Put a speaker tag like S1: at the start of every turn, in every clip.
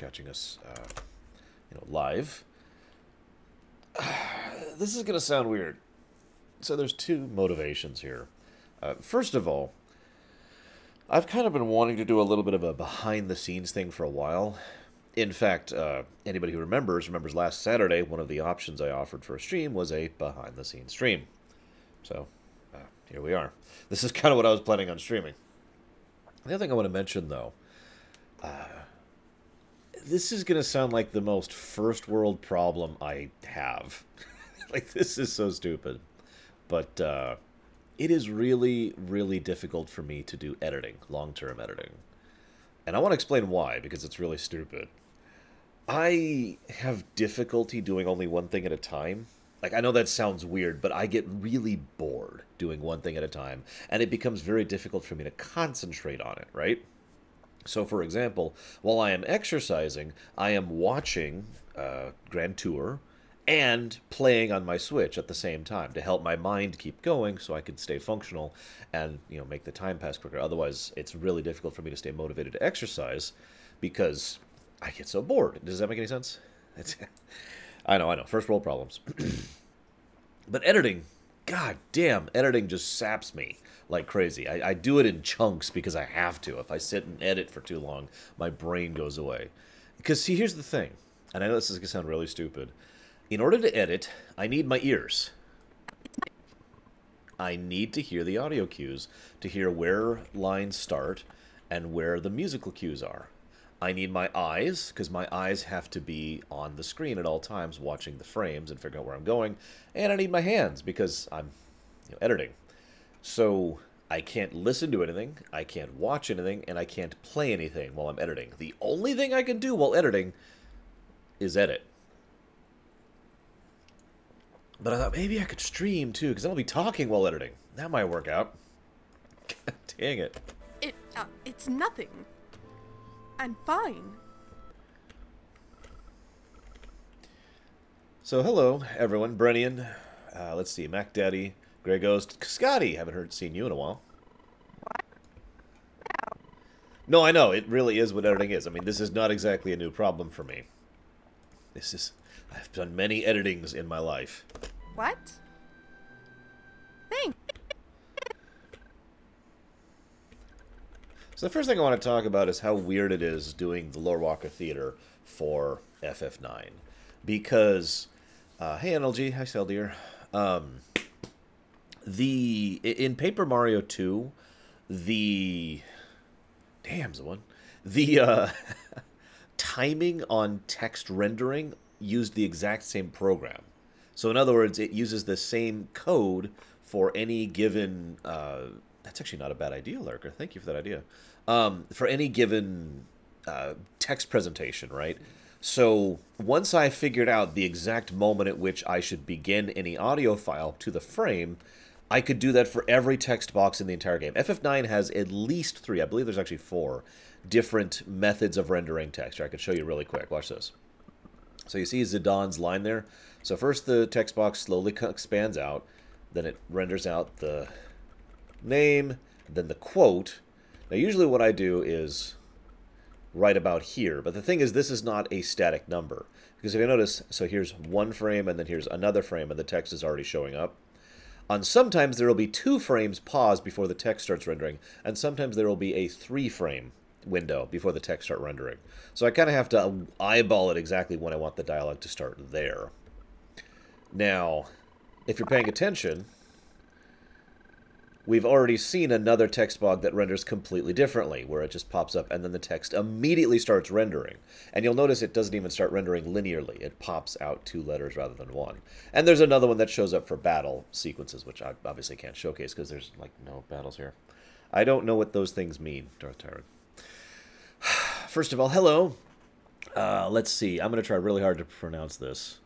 S1: catching us, live. This is going to sound weird. So there's two motivations here. First of all, I've kind of been wanting to do a little bit of a behind-the-scenes thing for a while. In fact, anybody who remembers last Saturday, one of the options I offered for a stream was a behind-the-scenes stream. So, here we are. This is kind of what I was planning on streaming. The other thing I want to mention, though, this is going to sound like the most first-world problem I have. Like, this is so stupid. But, it is really, really difficult for me to do editing, long-term editing. And I want to explain why, because it's really stupid. I have difficulty doing only one thing at a time. Like, I know that sounds weird, but I get really bored doing one thing at a time, and it becomes very difficult for me to concentrate on it, right? So, for example, while I am exercising, I am watching Grand Tour and playing on my Switch at the same time to help my mind keep going so I can stay functional and, make the time pass quicker. Otherwise, it's really difficult for me to stay motivated to exercise because I get so bored. Does that make any sense? I know. First world problems. But editing, god damn, editing just saps me like crazy. I do it in chunks because I have to. If I sit and edit for too long, my brain goes away. Because, see, here's the thing, and I know this is going to sound really stupid. In order to edit, I need my ears. I need to hear the audio cues to hear where lines start and where the musical cues are. I need my eyes, because my eyes have to be on the screen at all times, watching the frames and figuring out where I'm going. And I need my hands, because I'm editing. So I can't listen to anything, I can't watch anything, and I can't play anything while I'm editing. The only thing I can do while editing is edit. But I thought maybe I could stream, too, because I'll be talking while editing. That might work out. God dang it.
S2: It's nothing. I'm fine.
S1: So, hello, everyone. Brennian. Let's see. Mac Daddy. Grey Ghost. Scotty. Haven't seen you in a while.
S2: What?
S1: No, I know. It really is what editing is. I mean, this is not exactly a new problem for me. I've done many editings in my life.
S2: What? Thanks.
S1: So the first thing I want to talk about is how weird it is doing the Lorewalker Theater for FF9. Because, hey NLG, hi Seldeer. In Paper Mario 2, the timing on text rendering used the exact same program. So in other words, it uses the same code for any given... that's actually not a bad idea, Lurker. Thank you for that idea. For any given text presentation, right? So once I figured out the exact moment at which I should begin any audio file to the frame, I could do that for every text box in the entire game. FF9 has at least 3, I believe there's actually 4, different methods of rendering text. Here, I could show you really quick. Watch this. So you see Zidane's line there? So first the text box slowly expands out, then it renders out the name, then the quote. Now usually what I do is right about here, but the thing is this is not a static number. Because if you notice, so here's one frame and then here's another frame and the text is already showing up. On sometimes there will be 2 frames paused before the text starts rendering, and sometimes there will be a 3-frame window before the text starts rendering. So I kind of have to eyeball it exactly when I want the dialogue to start there. Now, if you're paying attention, we've already seen another text box that renders completely differently, where it just pops up and then the text immediately starts rendering. And you'll notice it doesn't even start rendering linearly. It pops out 2 letters rather than 1. And there's another one that shows up for battle sequences, which I obviously can't showcase because there's, like, no battles here. I don't know what those things mean, Darth Tyrant. First of all, hello. Let's see. I'm going to try really hard to pronounce this.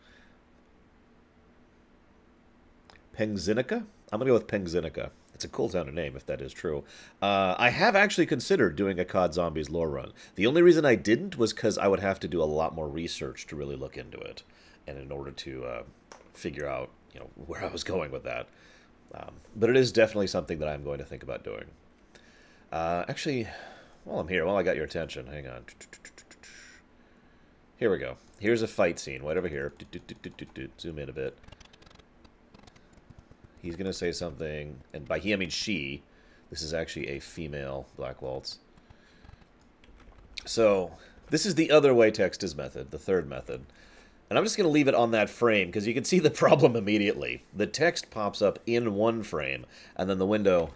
S1: Pengzinica? I'm going to go with Pengzinica. It's a cool sounding name, if that is true. I have actually considered doing a COD Zombies lore run. The only reason I didn't was because I would have to do a lot more research to really look into it, and in order to figure out, where I was going with that. But it is definitely something that I'm going to think about doing. Actually, while I'm here, while I got your attention, hang on. Here we go. Here's a fight scene. Right over here. Zoom in a bit. He's going to say something, and by he I mean she. This is actually a female Black Waltz. So, this is the other way text is method, the third method. And I'm just going to leave it on that frame, because you can see the problem immediately. The text pops up in one frame, and then the window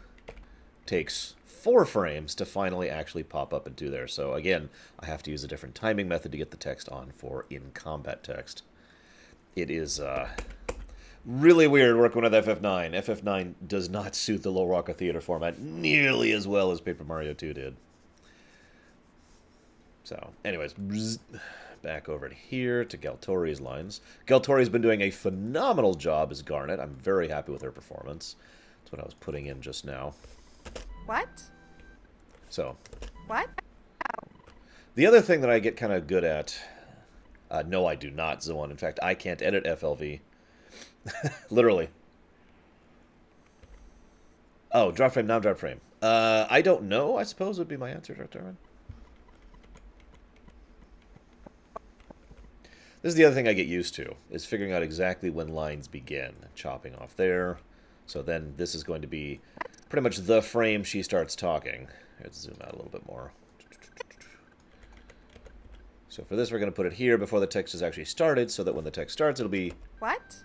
S1: takes 4 frames to finally actually pop up into there. So again, I have to use a different timing method to get the text on for in-combat text. It is really weird working with FF9. FF9 does not suit the Lorewalker theater format nearly as well as Paper Mario 2 did. So, anyways, back over to here to Galtori's lines. Galtori's been doing a phenomenal job as Garnet. I'm very happy with her performance. That's what I was putting in just now.
S2: What?
S1: So.
S2: What?
S1: The other thing that I get kind of good at... no, I do not, Zoan. In fact, I can't edit FLV. Literally. Oh, drop frame, non-drop frame. I don't know, I suppose would be my answer, Directorial. This is the other thing I get used to, is figuring out exactly when lines begin. Chopping off there. So then this is going to be pretty much the frame she starts talking. Let's zoom out a little bit more. So for this, we're going to put it here before the text is actually started, so that when the text starts, it'll be...
S2: What?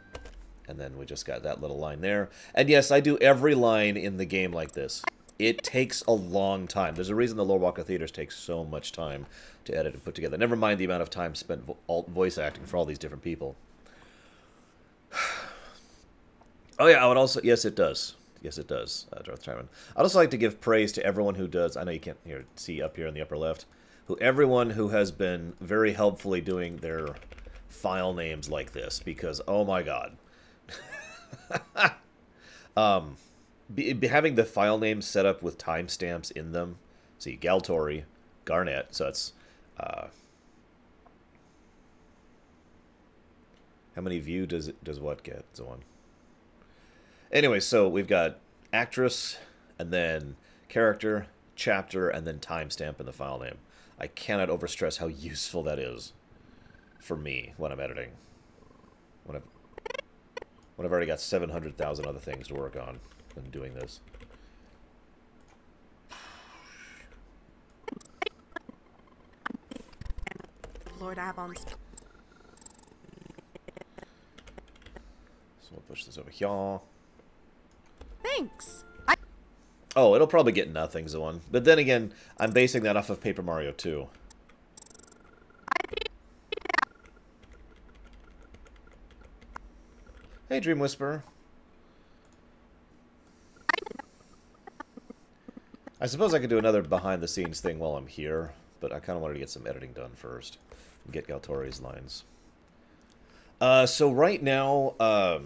S1: And then we just got that little line there. And yes, I do every line in the game like this. It takes a long time. There's a reason the Lorewalker theaters take so much time to edit and put together. Never mind the amount of time spent voice acting for all these different people. Oh yeah, I would also... Yes, it does. Yes, it does, Darth Tryman. I'd also like to give praise to everyone who does... I know you can't see up here in the upper left. Everyone who has been very helpfully doing their file names like this. Because, oh my god. Having the file names set up with timestamps in them. See, Galtori, Garnet, so it's... how many view does what get? Zoan? Anyway, so we've got actress, and then character, chapter, and then timestamp in the file name. I cannot overstress how useful that is for me when I'm editing. When I've already got 700,000 other things to work on when doing this.
S2: Lord Avon's.
S1: So we'll push this over here.
S2: Thanks.
S1: Oh, it'll probably get nothing, Zoan. But then again, I'm basing that off of Paper Mario 2. Hey, Dream Whisperer. I suppose I could do another behind-the-scenes thing while I'm here, but I kind of wanted to get some editing done first. And get Galtori's lines. So right now... oh,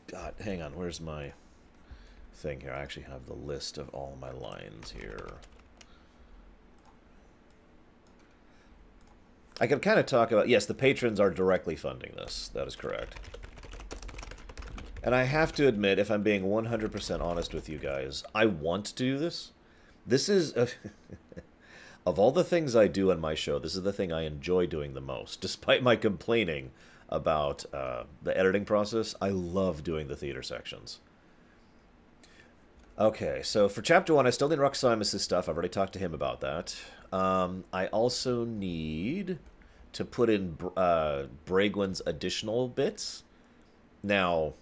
S1: God, hang on. Where's my thing here? I actually have the list of all my lines here. I could kind of talk about... Yes, the patrons are directly funding this. That is correct. And I have to admit, if I'm being 100% honest with you guys, I want to do this. This is... of all the things I do on my show, this is the thing I enjoy doing the most. Despite my complaining about the editing process, I love doing the theater sections. Okay, so for Chapter 1, I still need Roxamus' stuff. I've already talked to him about that. I also need to put in Bragwin's additional bits. Now,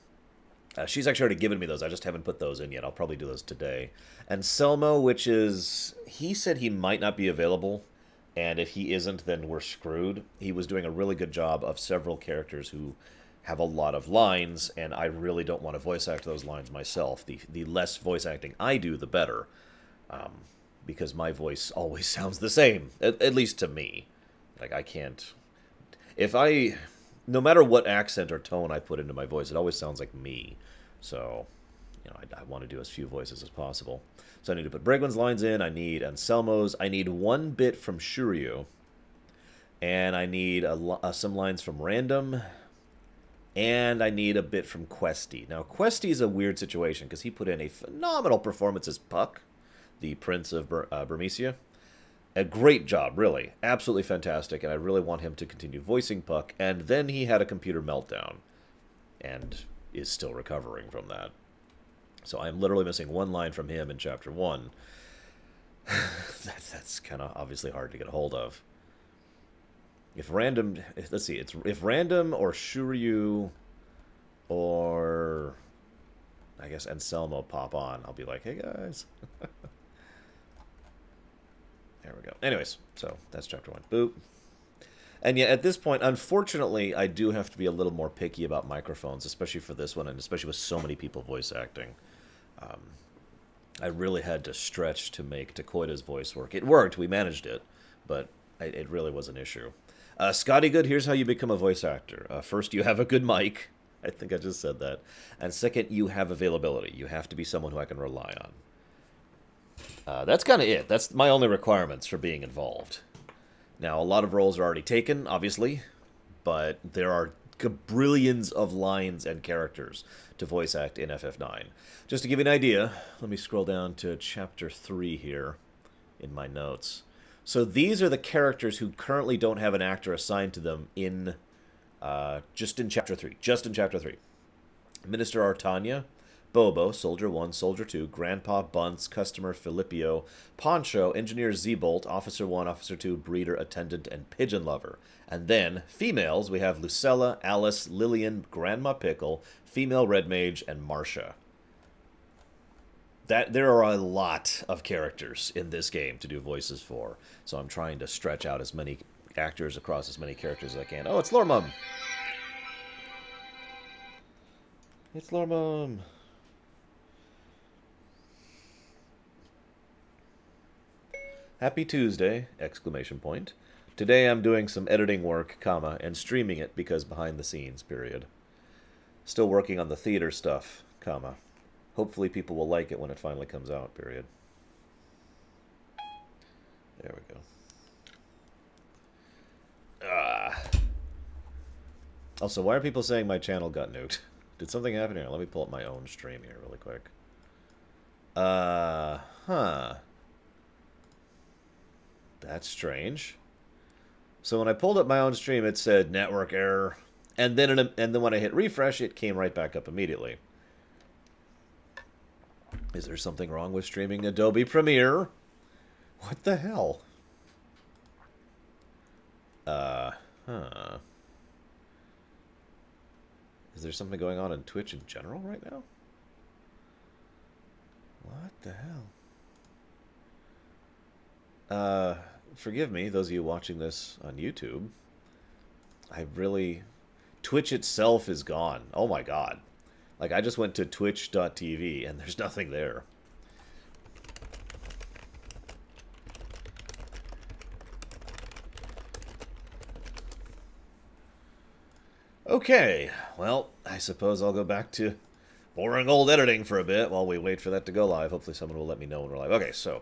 S1: she's actually already given me those. I just haven't put those in yet. I'll probably do those today. And Selmo, which is... He said he might not be available, and if he isn't, then we're screwed. He was doing a really good job of several characters who have a lot of lines, and I really don't want to voice act those lines myself. The less voice acting I do, the better. Because my voice always sounds the same, at least to me. Like, I can't... No matter what accent or tone I put into my voice, it always sounds like me. So, you know, I want to do as few voices as possible. So I need to put Bragwin's lines in, I need Anselmo's, I need one bit from Shuryu, and I need some lines from Random, and I need a bit from Questy. Now, Questy is a weird situation, because he put in a phenomenal performance as Puck, the Prince of Burmecia. A great job, really. Absolutely fantastic, and I really want him to continue voicing Puck. And then he had a computer meltdown, and is still recovering from that. So I'm literally missing one line from him in Chapter 1. That's kind of obviously hard to get a hold of. If random... Let's see. If random or Shuryu or... I guess Anselmo pop on, I'll be like, hey, guys. There we go. Anyways, so that's Chapter 1. Boop. And yet, at this point, unfortunately, I do have to be a little more picky about microphones, especially for this one, and especially with so many people voice acting. I really had to stretch to make Takoida's voice work. It worked, we managed it, but it really was an issue. Scotty Good, here's how you become a voice actor. First, you have a good mic. I think I just said that. And second, you have availability. You have to be someone who I can rely on. That's kind of it. That's my only requirements for being involved. Now, a lot of roles are already taken, obviously, but there are brilliance of lines and characters to voice act in FF9. Just to give you an idea, let me scroll down to Chapter 3 here in my notes. So these are the characters who currently don't have an actor assigned to them in just in Chapter 3. Just in Chapter 3. Minister Artania, Bobo, Soldier 1, Soldier 2, Grandpa Bunce, Customer Filippio, Poncho, Engineer Z-Bolt, Officer 1, Officer 2, Breeder, Attendant, and Pigeon Lover. And then, females, we have Lucella, Alice, Lillian, Grandma Pickle, Female Red Mage, and Marcia. There are a lot of characters in this game to do voices for, so I'm trying to stretch out as many actors across as many characters as I can. Oh, it's Loremum! It's Loremum! Happy Tuesday! Exclamation point. Today I'm doing some editing work, comma, and streaming it because behind the scenes, period. Still working on the theater stuff, comma. Hopefully people will like it when it finally comes out, period. There we go. Also, why are people saying my channel got nuked? Did something happen here? Let me pull up my own stream here really quick. Huh. That's strange. So when I pulled up my own stream, it said network error, and then when I hit refresh, it came right back up immediately. Is there something wrong with streaming Adobe Premiere? What the hell? Huh. Is there something going on in Twitch in general right now? What the hell? Forgive me, those of you watching this on YouTube. Twitch itself is gone. Oh my god. Like, I just went to twitch.tv and there's nothing there. Okay, well, I suppose I'll go back to boring old editing for a bit while we wait for that to go live. Hopefully someone will let me know when we're live. Okay, so,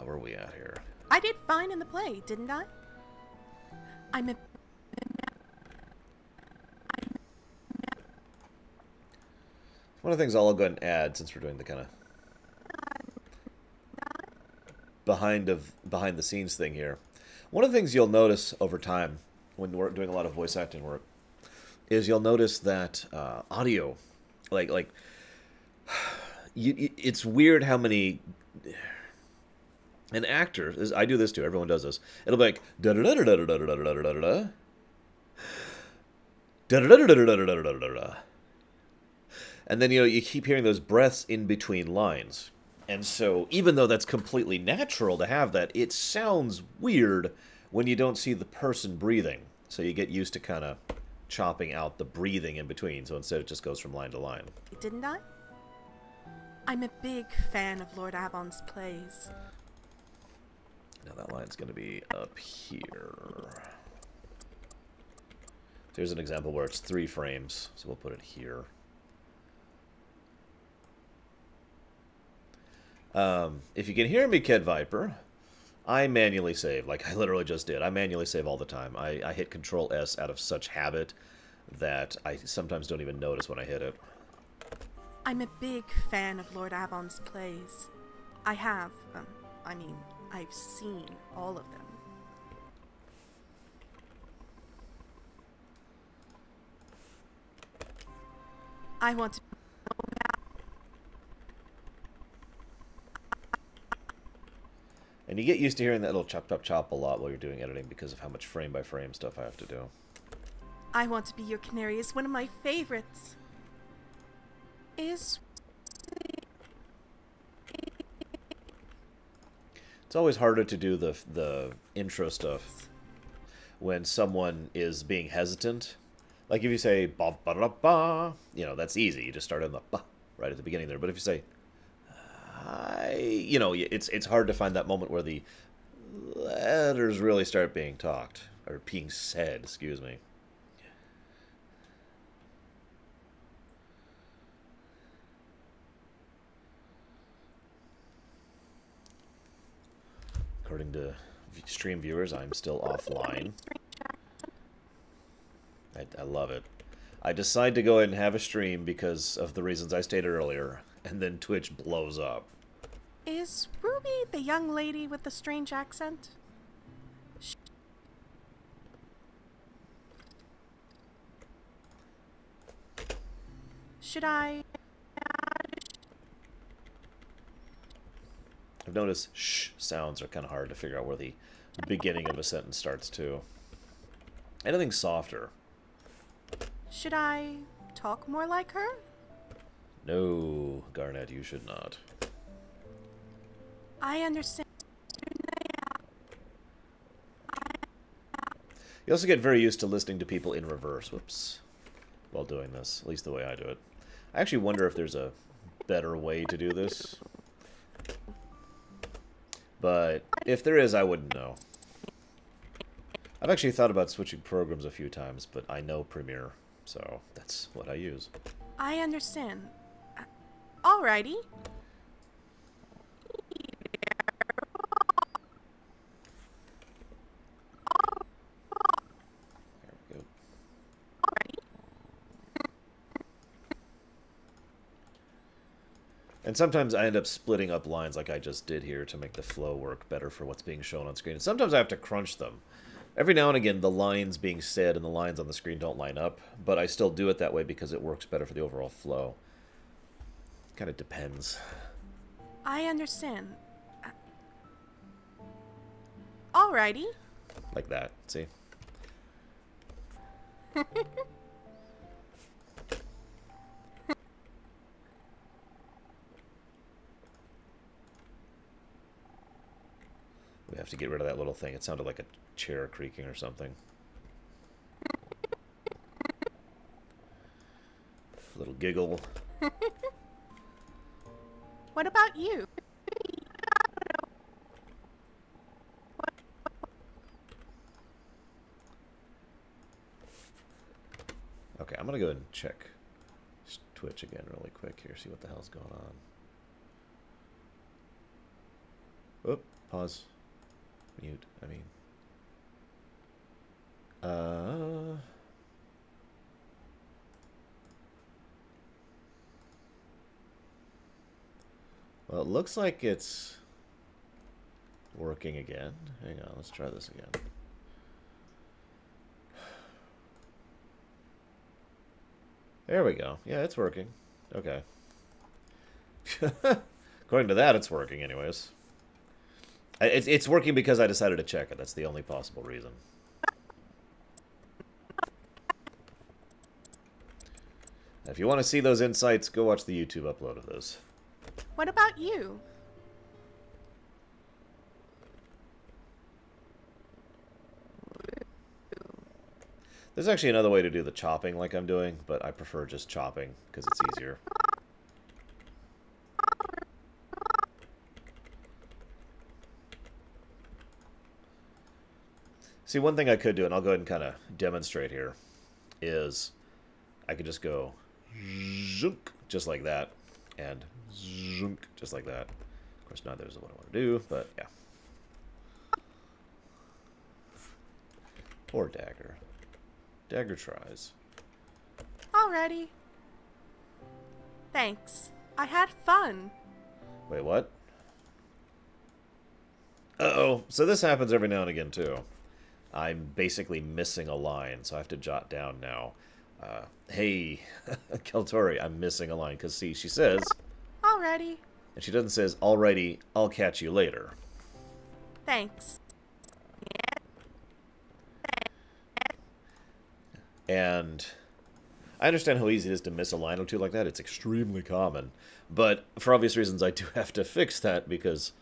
S1: where are we at here?
S2: I did fine in the play, didn't I?
S1: One of the things I'll go ahead and add, since we're doing the kind of behind the scenes thing here. One of the things you'll notice over time when we're doing a lot of voice acting work is you'll notice that audio, it's weird how many. An actor, I do this too, everyone does this. It'll be like da da da da da da da da da da da da da da da. And then, you keep hearing those breaths in between lines. And so, even though that's completely natural to have that, it sounds weird when you don't see the person breathing. So you get used to kind of chopping out the breathing in between. So instead it just goes from line to line.
S2: Didn't I? I'm a big fan of Lord Avon's plays.
S1: Now that line's going to be up here. There's an example where it's 3 frames, so we'll put it here. If you can hear me, Ked Viper, I manually save, like I literally just did. I manually save all the time. I hit Control S out of such habit that I sometimes don't even notice when I hit it.
S2: I'm a big fan of Lord Avon's plays. I have, I've seen all of them. I want to...
S1: And you get used to hearing that little chop, chop, chop a lot while you're doing editing because of how much frame-by-frame stuff I have to do.
S2: I want to be your canary is one of my favorites. Is...
S1: It's always harder to do the intro stuff when someone is being hesitant. Like if you say ba ba da ba, you know, that's easy. You just start on the ba right at the beginning there. But if you say I, you know, it's hard to find that moment where the letters really start being talked or being said, excuse me. According to stream viewers, I'm still offline. I love it. I decide to go ahead and have a stream because of the reasons I stated earlier, and then Twitch blows up.
S2: Is Ruby the young lady with the strange accent? Should I...
S1: I've noticed sh sounds are kind of hard to figure out where the beginning of a sentence starts to. Anything softer.
S2: Should I talk more like her?
S1: No, Garnet, you should not.
S2: I understand.
S1: You also get very used to listening to people in reverse, whoops, while doing this, at least the way I do it. I actually wonder if there's a better way to do this. But if there is, I wouldn't know. I've actually thought about switching programs a few times, but I know Premiere, so that's what I use.
S2: I understand. Alrighty.
S1: There we go. And sometimes I end up splitting up lines like I just did here to make the flow work better for what's being shown on screen. And sometimes I have to crunch them. Every now and again, the lines being said and the lines on the screen don't line up, but I still do it that way because it works better for the overall flow. Kind of depends.
S2: I understand. Alrighty.
S1: Like that, see? We have to get rid of that little thing. It sounded like a chair creaking or something. Little giggle.
S2: What about you?
S1: Okay, I'm gonna go ahead and check Twitch again really quick here, see what the hell's going on. Oop, pause. Mute, I mean. Well, it looks like it's working again. Hang on, let's try this again. There we go. Yeah, it's working. Okay. According to that, it's working anyways. It's working because I decided to check it. That's the only possible reason. If you want to see those insights, go watch the YouTube upload of those.
S2: What about you?
S1: There's actually another way to do the chopping like I'm doing, but I prefer just chopping because it's easier. See, one thing I could do, and I'll go ahead and kind of demonstrate here, is I could just go zounk, just like that, and zounk, just like that. Of course, neither is what I want to do, but yeah. Poor Dagger. Dagger tries.
S2: Alrighty. Thanks. I had fun.
S1: Wait, what? So this happens every now and again, too. I'm basically missing a line, so I have to jot down now. Hey, Keltori, I'm missing a line. Because, see, she says...
S2: Alrighty.
S1: And she doesn't says, alrighty, I'll catch you later.
S2: Thanks.
S1: And I understand how easy it is to miss a line or two like that. It's extremely common. But for obvious reasons, I do have to fix that because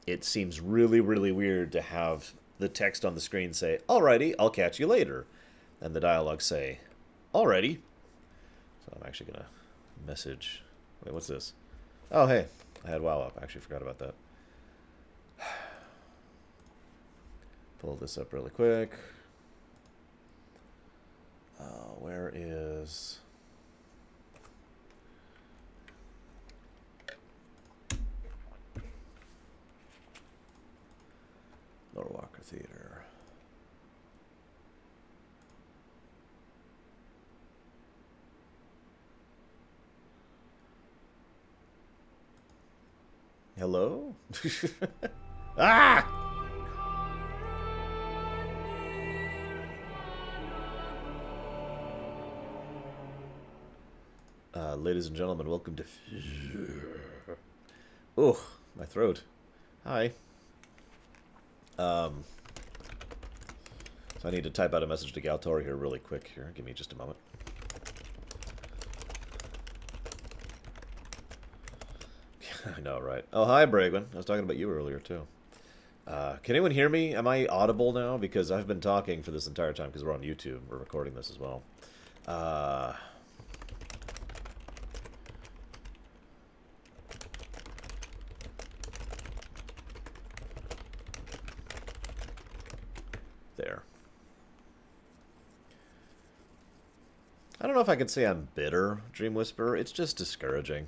S1: it seems really, really weird to have the text on the screen say, alrighty, I'll catch you later. And the dialogue say, alrighty. So I'm actually going to message... Wait, what's this? Oh, hey. I had WoW up. I actually forgot about that. Pull this up really quick. Where is... Lorewalker Theater. Hello? Ah! Ladies and gentlemen, welcome to... Oh, my throat. Hi. So I need to type out a message to Galtori here really quick. Here, give me just a moment. I know, right? Oh, hi, Bragwin. I was talking about you earlier, too. Can anyone hear me? Am I audible now? Because I've been talking for this entire time because we're on YouTube. We're recording this as well. There. I don't know if I could say I'm bitter, Dream Whisperer. It's just discouraging.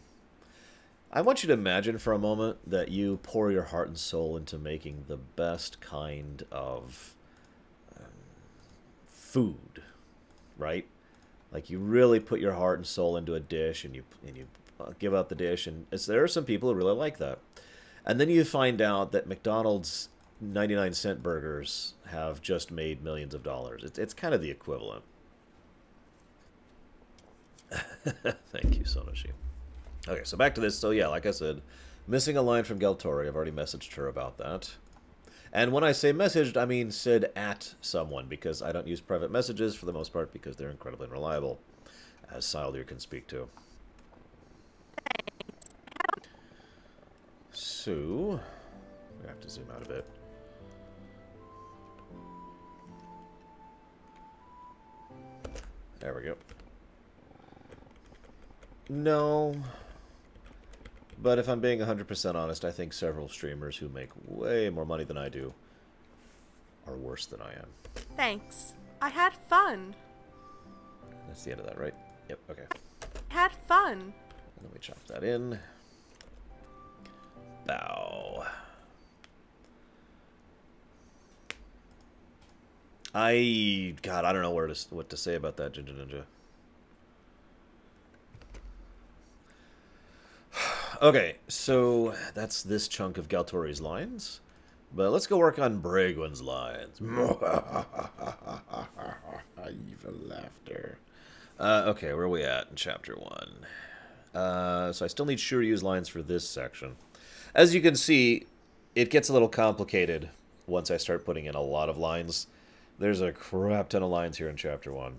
S1: I want you to imagine for a moment that you pour your heart and soul into making the best kind of food, right? Like you really put your heart and soul into a dish, and you give out the dish, and there are some people who really like that. And then you find out that McDonald's 99-cent burgers have just made millions of dollars. It's kind of the equivalent. Thank you, Sonoshi. Okay, so back to this. So yeah, like I said, missing a line from Galtori. I've already messaged her about that. And when I say messaged, I mean said at someone, because I don't use private messages for the most part because they're incredibly unreliable, as Syldear can speak to. So, we have to zoom out a bit. There we go. No. But if I'm being 100% honest, I think several streamers who make way more money than I do are worse than I am.
S2: Thanks. I had fun.
S1: That's the end of that, right? Yep, okay.
S2: Had fun.
S1: And then we chop that in. Bow. God, I don't know what to say about that, Ginger Ninja. Okay, so that's this chunk of Galtori's lines. But let's go work on Bragwin's lines. Evil laughter. Okay, where are we at in Chapter 1? So I still need Shiryu's lines for this section. As you can see, it gets a little complicated once I start putting in a lot of lines. There's a crap ton of lines here in Chapter 1.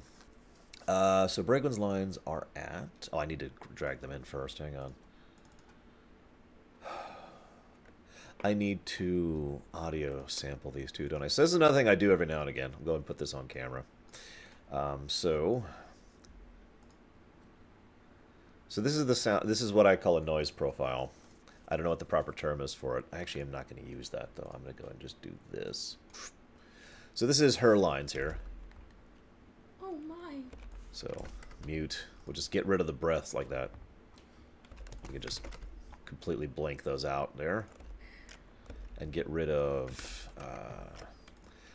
S1: So Bragwin's lines are at... Oh, I need to drag them in first. Hang on. I need to audio sample these two, don't I? So this is another thing I do every now and again. I'll go and put this on camera. So this is the sound. This is what I call a noise profile. I don't know what the proper term is for it. I actually am not going to use that, though. I'm going to go and just do this. So this is her lines here.
S2: Oh, my.
S1: So mute. We'll just get rid of the breaths like that. We can just completely blank those out there. And get rid of,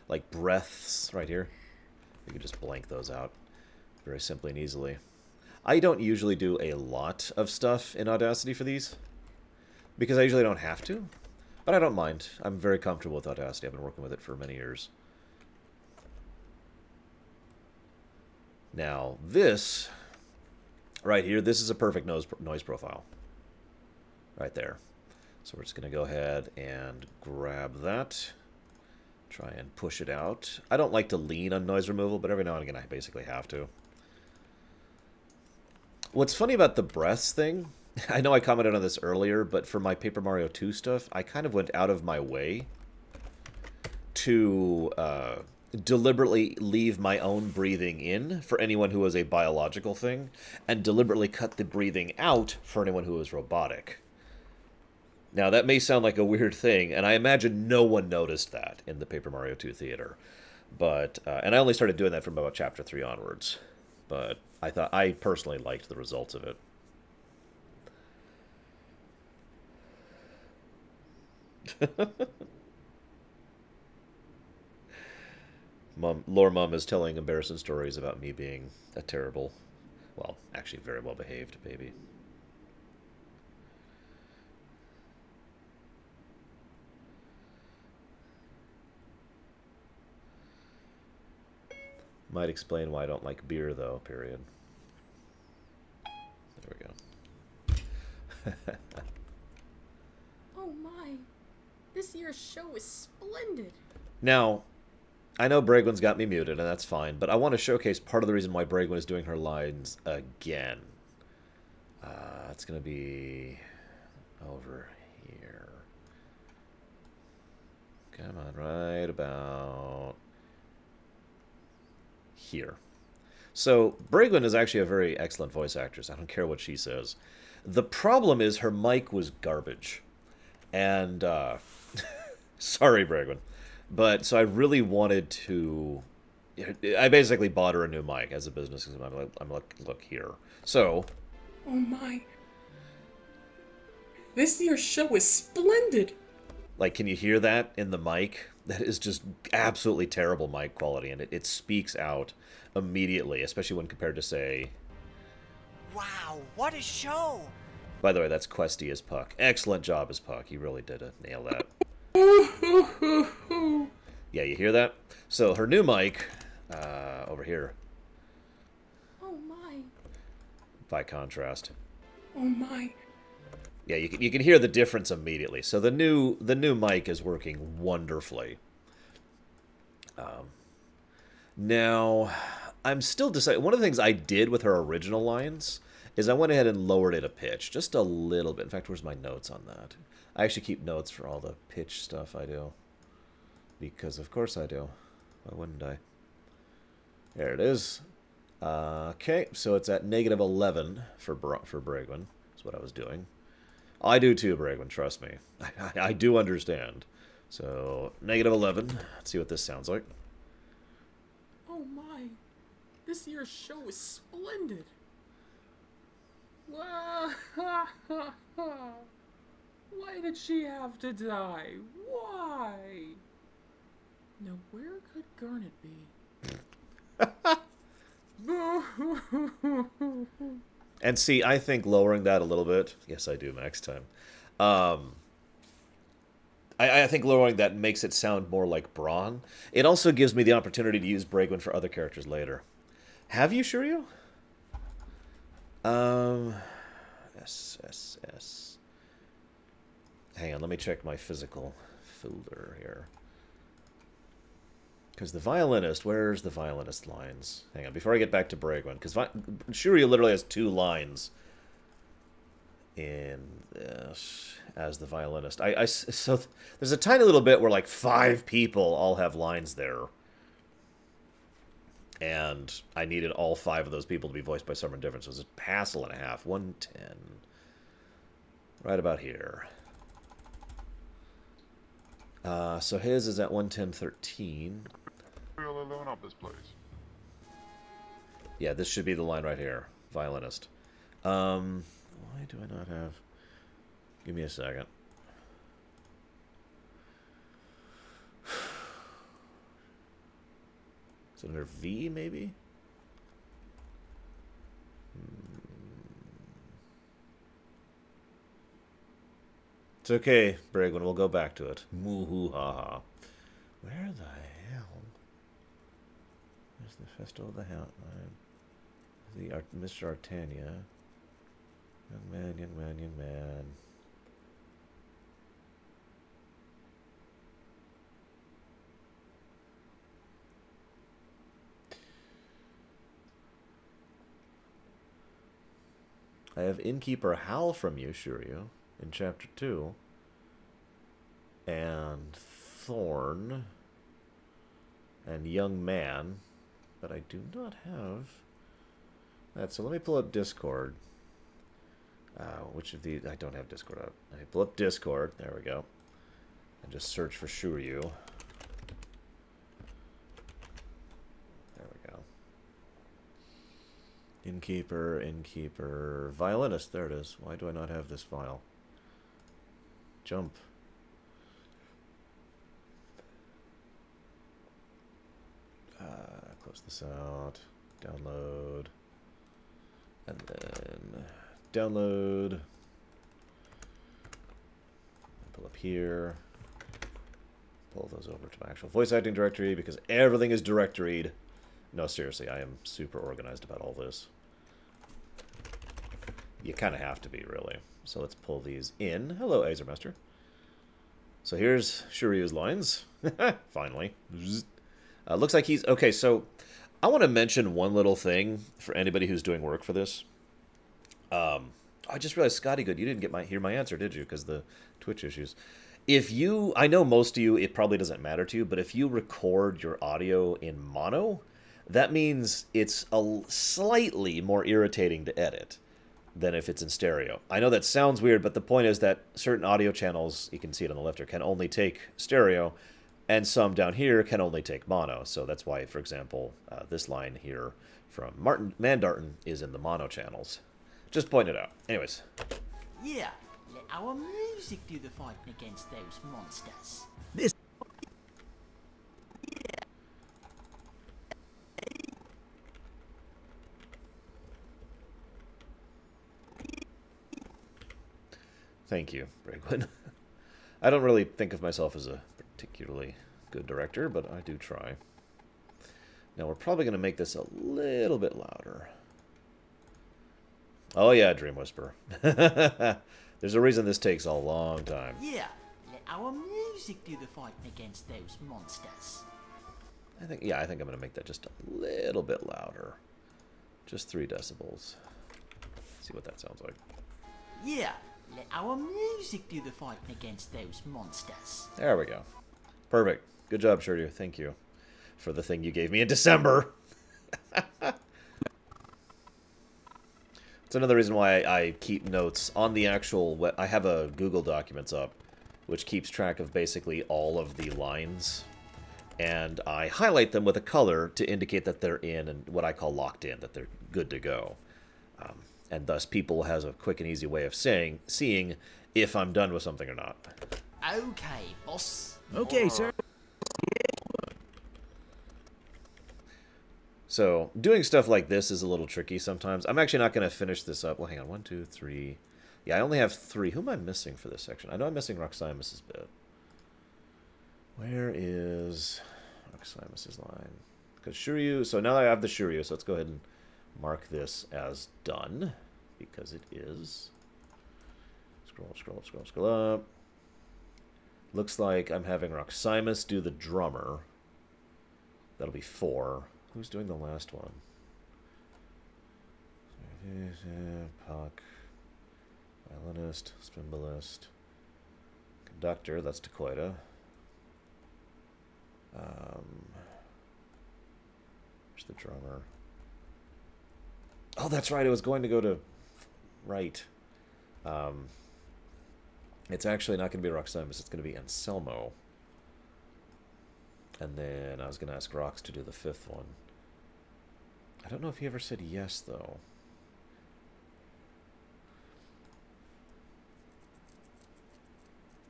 S1: like, breaths right here. We can just blank those out very simply and easily. I don't usually do a lot of stuff in Audacity for these, because I usually don't have to. But I don't mind. I'm very comfortable with Audacity. I've been working with it for many years. Now, this right here, this is a perfect noise profile. Right there. So we're just going to go ahead and grab that. Try and push it out. I don't like to lean on noise removal, but every now and again I basically have to. What's funny about the breaths thing, I know I commented on this earlier, but for my Paper Mario 2 stuff, I kind of went out of my way to deliberately leave my own breathing in for anyone who was a biological thing, and deliberately cut the breathing out for anyone who was robotic. Now, that may sound like a weird thing, and I imagine no one noticed that in the Paper Mario 2 theater. But, and I only started doing that from about Chapter 3 onwards. But I personally liked the results of it. Lore Mom is telling embarrassing stories about me being a terrible, well, actually very well behaved baby. Might explain why I don't like beer, though, period. There we go.
S2: Oh my. This year's show is splendid.
S1: Now, I know Bragwin's got me muted, and that's fine, but I want to showcase part of the reason why Bragwin is doing her lines again. It's going to be over here. Come on, right about here. So, Bragwin is actually a very excellent voice actress. I don't care what she says. The problem is her mic was garbage. And, sorry, Bragwin. But, so I really wanted to... I basically bought her a new mic as a business. I'm like, look here. So...
S3: Oh my. This year's show is splendid.
S1: Like, can you hear that in the mic? That is just absolutely terrible mic quality, and it speaks out immediately, especially when compared to, say...
S4: Wow, what a show!
S1: By the way, that's Questy as Puck. Excellent job as Puck. You really did nail that. Yeah, you hear that? So, her new mic, over here,
S2: Oh my.
S1: by contrast.
S3: Oh my.
S1: Yeah, you can hear the difference immediately. So the new mic is working wonderfully. Now, I'm still deciding. One of the things I did with her original lines is I went ahead and lowered it a pitch, just a little bit. In fact, where's my notes on that? I actually keep notes for all the pitch stuff I do, because of course I do. Why wouldn't I? There it is. Okay, so it's at -11 for Bragwin. That's what I was doing. I do too, Bragwin, trust me. I do understand. So, -11. Let's see what this sounds like.
S3: Oh my. This year's show is splendid. Why did she have to die? Why? Now where could Garnet be?
S1: And see, I think lowering that a little bit... Yes, I do, Max time. I think lowering that makes it sound more like Braun. It also gives me the opportunity to use Bragwin for other characters later. Have you, Shiryu? S. Hang on, let me check my physical folder here. Because the violinist, where's the violinist lines? Hang on, before I get back to Bragwin, because Shiryu literally has 2 lines in this as the violinist. So there's a tiny little bit where like 5 people all have lines there. And I needed all 5 of those people to be voiced by someone different. So it was a passel and a half, 110. Right about here. So his is at 110.13.
S5: We'll alone up this place.
S1: Yeah, this should be the line right here. Violinist. Why do I not have... Give me a second. Is it under V, maybe? It's okay, Brigwin. We'll go back to it. Moo-hoo-ha-ha. Where the hell? There's the Festival of the Hound. Mr. Artania. Young man, young man, young man. I have Innkeeper Hal from you, Shuryu, in Chapter 2. And Thorn. And Young Man. But I do not have that. So let me pull up Discord. Which of these? I don't have Discord up. I pull up Discord. There we go. And just search for Shuryu. There we go. Innkeeper, Innkeeper, Violinist. There it is. Why do I not have this file? Jump. Close this out. Download. And then download. Pull up here. Pull those over to my actual voice acting directory because everything is directoried. No, seriously, I am super organized about all this. You kind of have to be, really. So let's pull these in. Hello, Azermaster. So here's Shuryu's lines. Finally. Looks like he's... Okay, so I want to mention one little thing for anybody who's doing work for this. I just realized, Scotty Good, you didn't hear my answer, did you? Because the Twitch issues. If you... I know most of you, it probably doesn't matter to you, but if you record your audio in mono, that means it's slightly more irritating to edit than if it's in stereo. I know that sounds weird, but the point is that certain audio channels, you can see it on the left here, can only take stereo, and some down here can only take mono. So that's why, for example, this line here from Martin Mandarton is in the mono channels. Just point it out. Anyways.
S4: Yeah, let our music do the fighting against those monsters.
S1: Thank you, Brigwood. I don't really think of myself as a particularly good director, but I do try. Now, we're probably going to make this a little bit louder. Oh, yeah, Dream Whisperer. There's a reason this takes a long time.
S4: Yeah, let our music do the fighting against those monsters.
S1: I think I'm going to make that just a little bit louder. Just 3 decibels. See what that sounds like.
S4: Yeah, let our music do the fighting against those monsters.
S1: There we go. Perfect. Good job, Shuryu. Thank you for the thing you gave me in December. It's another reason why I keep notes on the actual... I have a Google Documents up, which keeps track of basically all of the lines. And I highlight them with a color to indicate that they're in and what I call locked in, that they're good to go. And thus people has a quick and easy way of seeing if I'm done with something or not.
S4: Okay, boss.
S6: Okay, sir.
S1: So, doing stuff like this is a little tricky sometimes. I'm actually not going to finish this up. Well, hang on. 1, 2, 3. Yeah, I only have 3. Who am I missing for this section? I know I'm missing Roxymus's bit. Where is Roxymus's line? Because Shuryu... So now I have the Shuryu, so let's go ahead and mark this as done. Because it is. Scroll up, scroll up, scroll up, scroll up. Looks like I'm having Roxymus do the drummer. That'll be 4. Who's doing the last one? Puck. Violinist. Spimbalist. Conductor. That's Dakoita. Where's the drummer? Oh, that's right. It was going to go to... Right. It's actually not going to be Roxymus. It's going to be Anselmo. And then I was going to ask Rox to do the 5th one. I don't know if he ever said yes, though.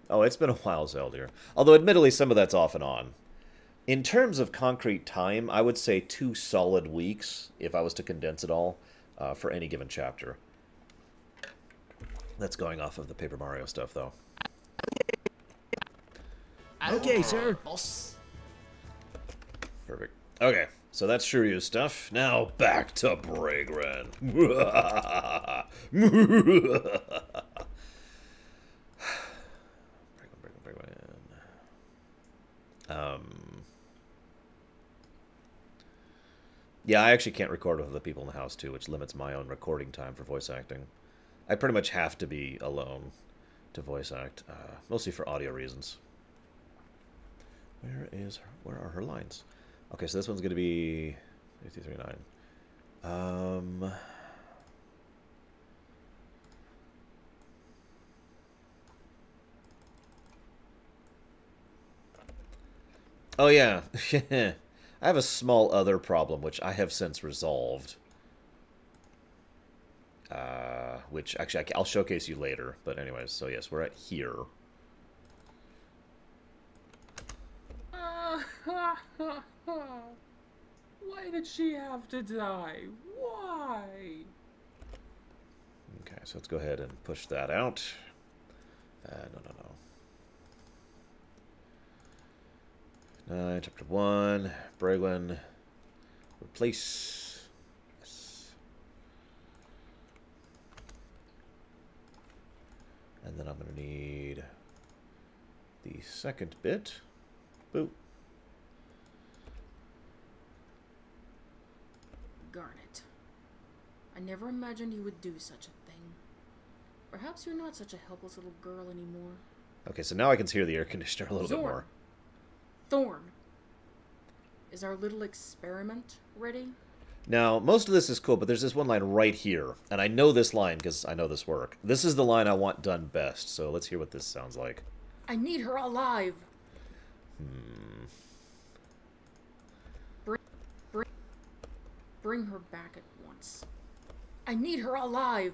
S1: Oh, it's been a while, Zeldir. Although, admittedly, some of that's off and on. In terms of concrete time, I would say 2 solid weeks, if I was to condense it all, for any given chapter. That's going off of the Paper Mario stuff, though.
S6: Okay, sir.
S4: Boss.
S1: Perfect. Okay, so that's Shiryu's stuff. Now back to Bragren. Yeah, I actually can't record with other people in the house too, which limits my own recording time for voice acting. I pretty much have to be alone to voice act, mostly for audio reasons. Where are her lines? Okay, so this one's going to be 53.9. Oh yeah, I have a small other problem which I have since resolved. Which actually I'll showcase you later. But anyways, so yes, we're at here.
S3: Why did she have to die? Why?
S1: Okay, so let's go ahead and push that out. No. Chapter 1, Braglen, replace. Yes. And then I'm going to need the second bit. Boop.
S3: Garnet. I never imagined you would do such a thing. Perhaps you're not such a helpless little girl anymore.
S1: Okay, so now I can hear the air conditioner a little bit more.
S3: Thorn. Is our little experiment ready?
S1: Now, most of this is cool, but there's this one line right here. And I know this line because I know this work. This is the line I want done best, so let's hear what this sounds like.
S3: I need her alive. Bring her back at once. I need her alive.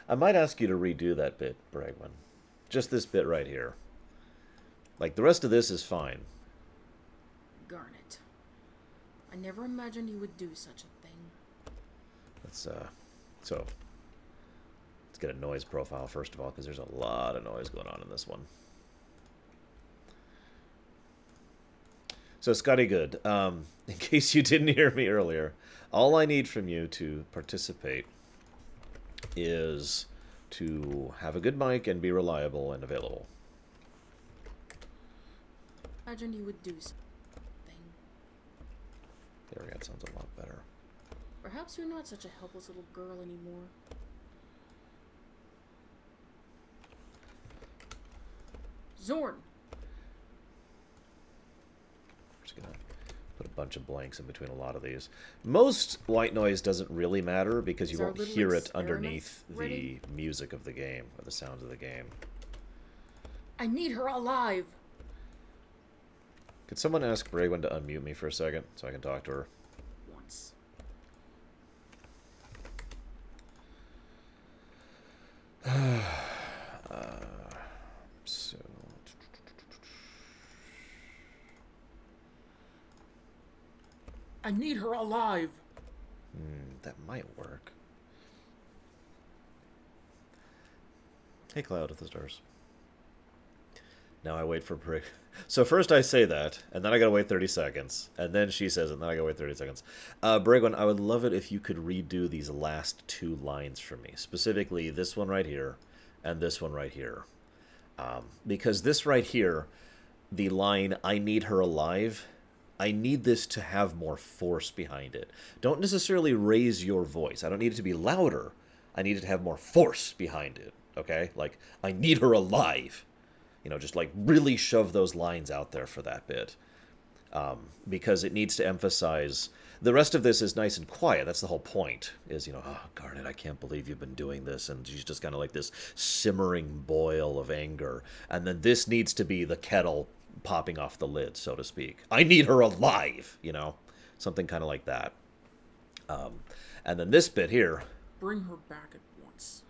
S1: I might ask you to redo that bit, Bragman. Just this bit right here. Like, the rest of this is fine.
S3: Garnet. I never imagined you would do such a thing.
S1: Let's get a noise profile first of all, because there's a lot of noise going on in this one. So, Scotty Good, in case you didn't hear me earlier, all I need from you to participate is to have a good mic and be reliable and available.
S3: Imagine you would do something.
S1: There we go, that sounds a lot better.
S3: Perhaps you're not such a helpless little girl anymore. Zorn!
S1: Just gonna put a bunch of blanks in between a lot of these. Most white noise doesn't really matter because you won't hear it underneath the music of the game or the sounds of the game.
S3: I need her alive!
S1: Could someone ask Braywen to unmute me for a second so I can talk to her?
S3: Once.
S1: So...
S3: I need her alive!
S1: That might work. Hey, Cloud of the Stars. Now I wait for Brig. So first I say that, and then I gotta wait 30 seconds. And then she says it, and then I gotta wait 30 seconds. Brigwin, I would love it if you could redo these last two lines for me. Specifically, this one right here, and this one right here. Because this right here, the line, I need her alive, I need this to have more force behind it. Don't necessarily raise your voice. I don't need it to be louder. I need it to have more force behind it, okay? Like, I need her alive. You know, just like really shove those lines out there for that bit. Because it needs to emphasize... The rest of this is nice and quiet. That's the whole point. Is, you know, oh, Garnet, I can't believe you've been doing this. And she's just kind of like this simmering boil of anger. And then this needs to be the kettle popping off the lid, so to speak. I need her alive, you know? Something kind of like that. And then this bit here...
S3: Bring her back at once.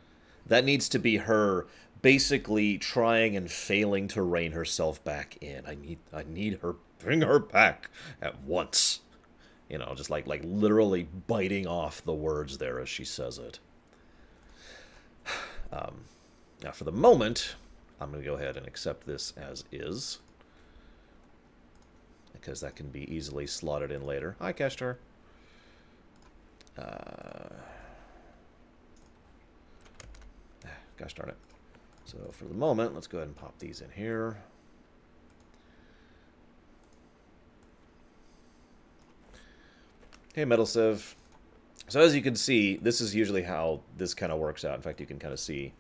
S1: That needs to be her basically trying and failing to rein herself back in. I need her, bring her back at once. You know, just like literally biting off the words there as she says it. Now, for the moment, I'm going to go ahead and accept this as is, because that can be easily slotted in later. Hi, Keshtar. Gosh darn it. So for the moment, let's go ahead and pop these in here. Hey, Metal Civ. So as you can see, this is usually how this kind of works out. In fact, you can kind of see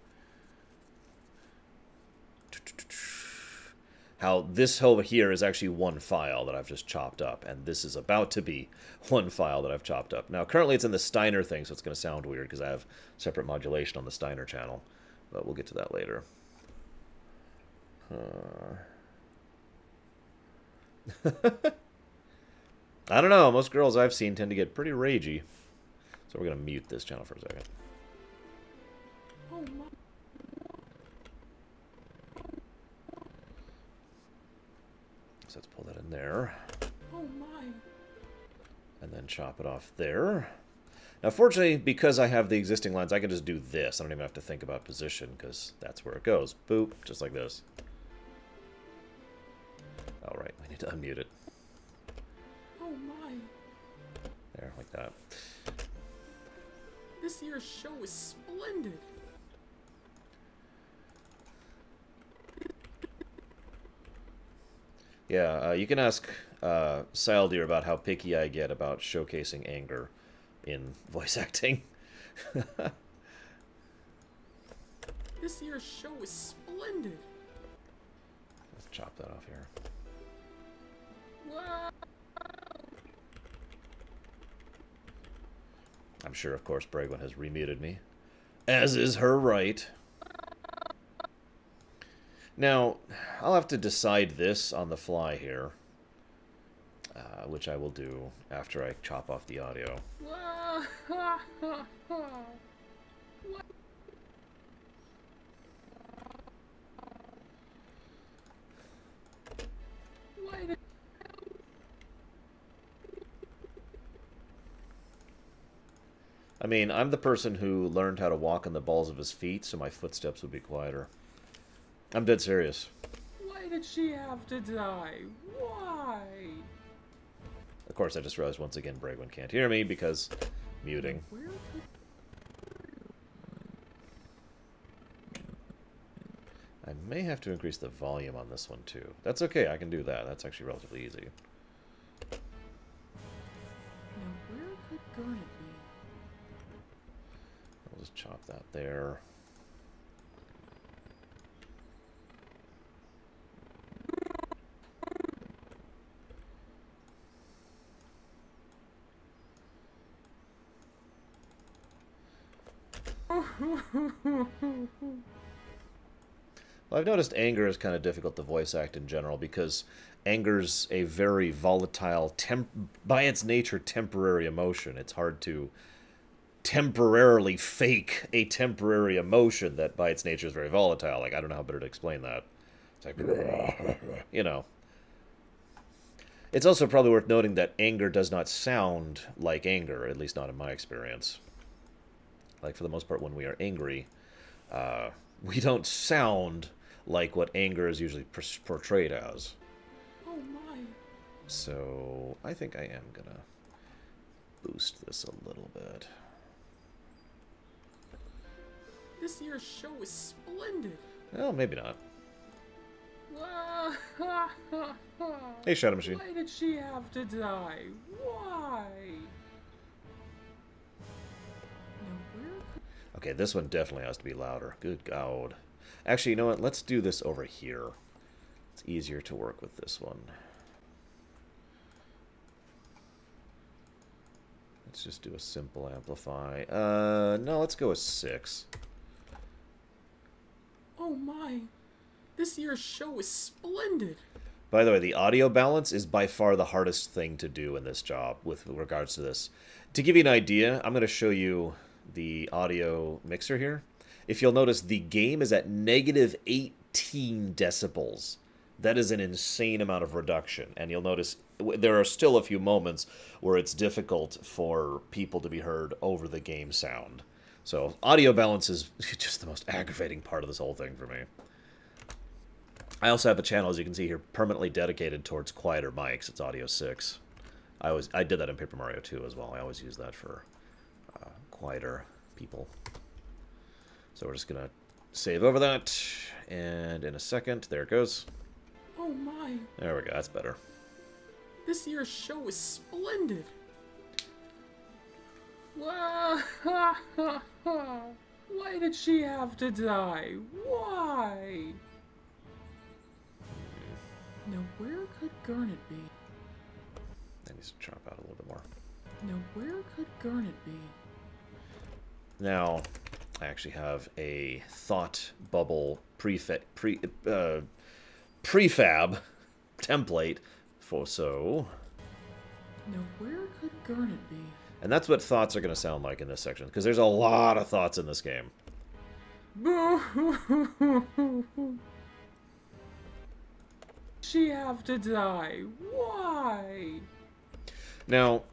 S1: how this over here is actually one file that I've just chopped up, and this is about to be one file that I've chopped up. Now, currently it's in the Steiner thing, so it's going to sound weird because I have separate modulation on the Steiner channel. But we'll get to that later. I don't know. Most girls I've seen tend to get pretty ragey. So we're going to mute this channel for a second.
S3: Oh my.
S1: So let's pull that in there.
S3: Oh my.
S1: And then chop it off there. Now, fortunately, because I have the existing lines, I can just do this. I don't even have to think about position, because that's where it goes. Boop, just like this. All right, we need to unmute it.
S3: Oh my.
S1: There, like that.
S3: This year's show is splendid.
S1: Yeah, you can ask Saldir about how picky I get about showcasing anger in voice acting.
S3: This year's show is splendid.
S1: Let's chop that off here.
S3: Wow.
S1: I'm sure, of course, Bregwin has remuted me, as is her right. Now, I'll have to decide this on the fly here, which I will do after I chop off the audio. I mean, I'm the person who learned how to walk on the balls of his feet, so my footsteps would be quieter. I'm dead serious.
S3: Why did she have to die? Why?
S1: Of course, I just realized once again Bregwin can't hear me because muting. I may have to increase the volume on this one too. That's okay, I can do that. That's actually relatively easy.
S3: Now where could Garnet be?
S1: I'll just chop that there. Well, I've noticed anger is kind of difficult to voice act in general because anger's a very volatile, by its nature, temporary emotion. It's hard to temporarily fake a temporary emotion that by its nature is very volatile. Like, I don't know how better to explain that. It's like, you know. It's also probably worth noting that anger does not sound like anger, at least not in my experience. Like, for the most part, when we are angry, we don't sound like what anger is usually portrayed as.
S3: Oh my.
S1: So, I think I am gonna boost this a little bit.
S3: This year's show is splendid.
S1: Well, maybe not. Hey, Shadow Machine.
S3: Why did she have to die? Why? Now where could...
S1: Okay, this one definitely has to be louder. Good God. Actually, you know what? Let's do this over here. It's easier to work with this one. Let's just do a simple amplify. No, let's go with 6.
S3: Oh my. This year's show is splendid.
S1: By the way, the audio balance is by far the hardest thing to do in this job with regards to this. To give you an idea, I'm going to show you the audio mixer here. if you'll notice, the game is at negative 18 decibels. That is an insane amount of reduction. And you'll notice there are still a few moments where it's difficult for people to be heard over the game sound. So audio balance is just the most aggravating part of this whole thing for me. I also have a channel, as you can see here, permanently dedicated towards quieter mics. It's Audio 6. I did that in Paper Mario 2 as well. I always use that for quieter people. So we're just going to save over that. And in a second, there it goes.
S3: Oh my.
S1: There we go. That's better.
S3: This year's show is splendid. Why did she have to die? Why? Now where could Garnet be?
S1: That needs to chop out a little bit more.
S3: Now where could Garnet be?
S1: Now, I actually have a thought bubble prefab template for so.
S3: Now where could Garnet be?
S1: And that's what thoughts are going to sound like in this section, because there's a lot of thoughts in this game.
S3: She have to die. Why?
S1: Now,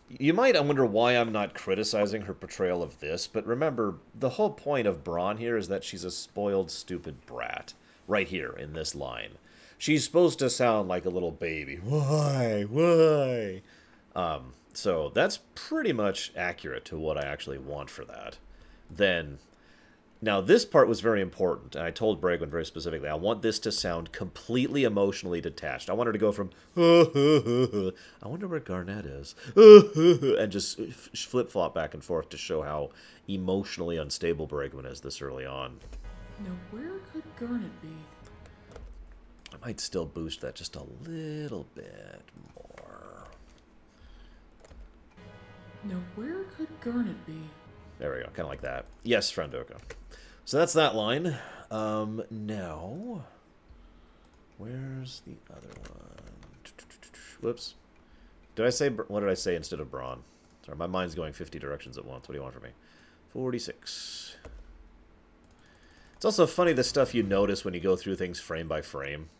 S1: you might wonder why I'm not criticizing her portrayal of this, but remember, the whole point of Braun here is that she's a spoiled, stupid brat. Right here, in this line. She's supposed to sound like a little baby. Why? Why? So that's pretty much accurate to what I actually want for that. Then, now this part was very important, and I told Bragwin very specifically, I want this to sound completely emotionally detached. I want her to go from, I wonder where Garnet is, and just flip-flop back and forth to show how emotionally unstable Bragwin is this early on.
S3: Now where could Garnet be?
S1: I might still boost that just a little bit more.
S3: Now where could Garnet be?
S1: There we go, kind of like that. Yes, Frandoka. So that's that line. Now, where's the other one? Whoops. Did I say, what did I say instead of Braun? Sorry, my mind's going 50 directions at once. What do you want from me? 46. It's also funny the stuff you notice when you go through things frame by frame.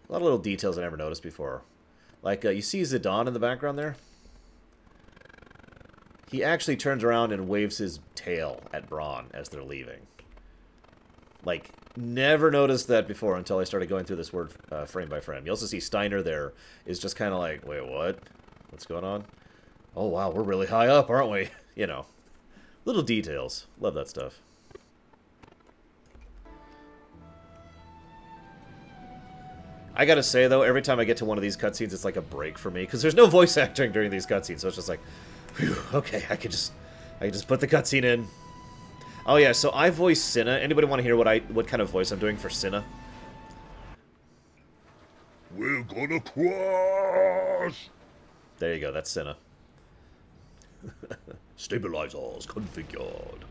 S1: A lot of little details I never noticed before. Like, you see Zidane in the background there? He actually turns around and waves his tail at Braun as they're leaving. Like, never noticed that before until I started going through this word frame by frame. You also see Steiner there is just kind of like, wait, what? What's going on? Oh, wow, we're really high up, aren't we? You know, little details. Love that stuff. I gotta say, though, every time I get to one of these cutscenes, it's like a break for me, because there's no voice acting during these cutscenes, so it's just like, whew, okay, I can just put the cutscene in. Oh yeah, so I voice Cinna. Anybody want to hear what kind of voice I'm doing for Cinna?
S5: We're gonna crash!
S1: There you go, that's Cinna. Stabilizers configured.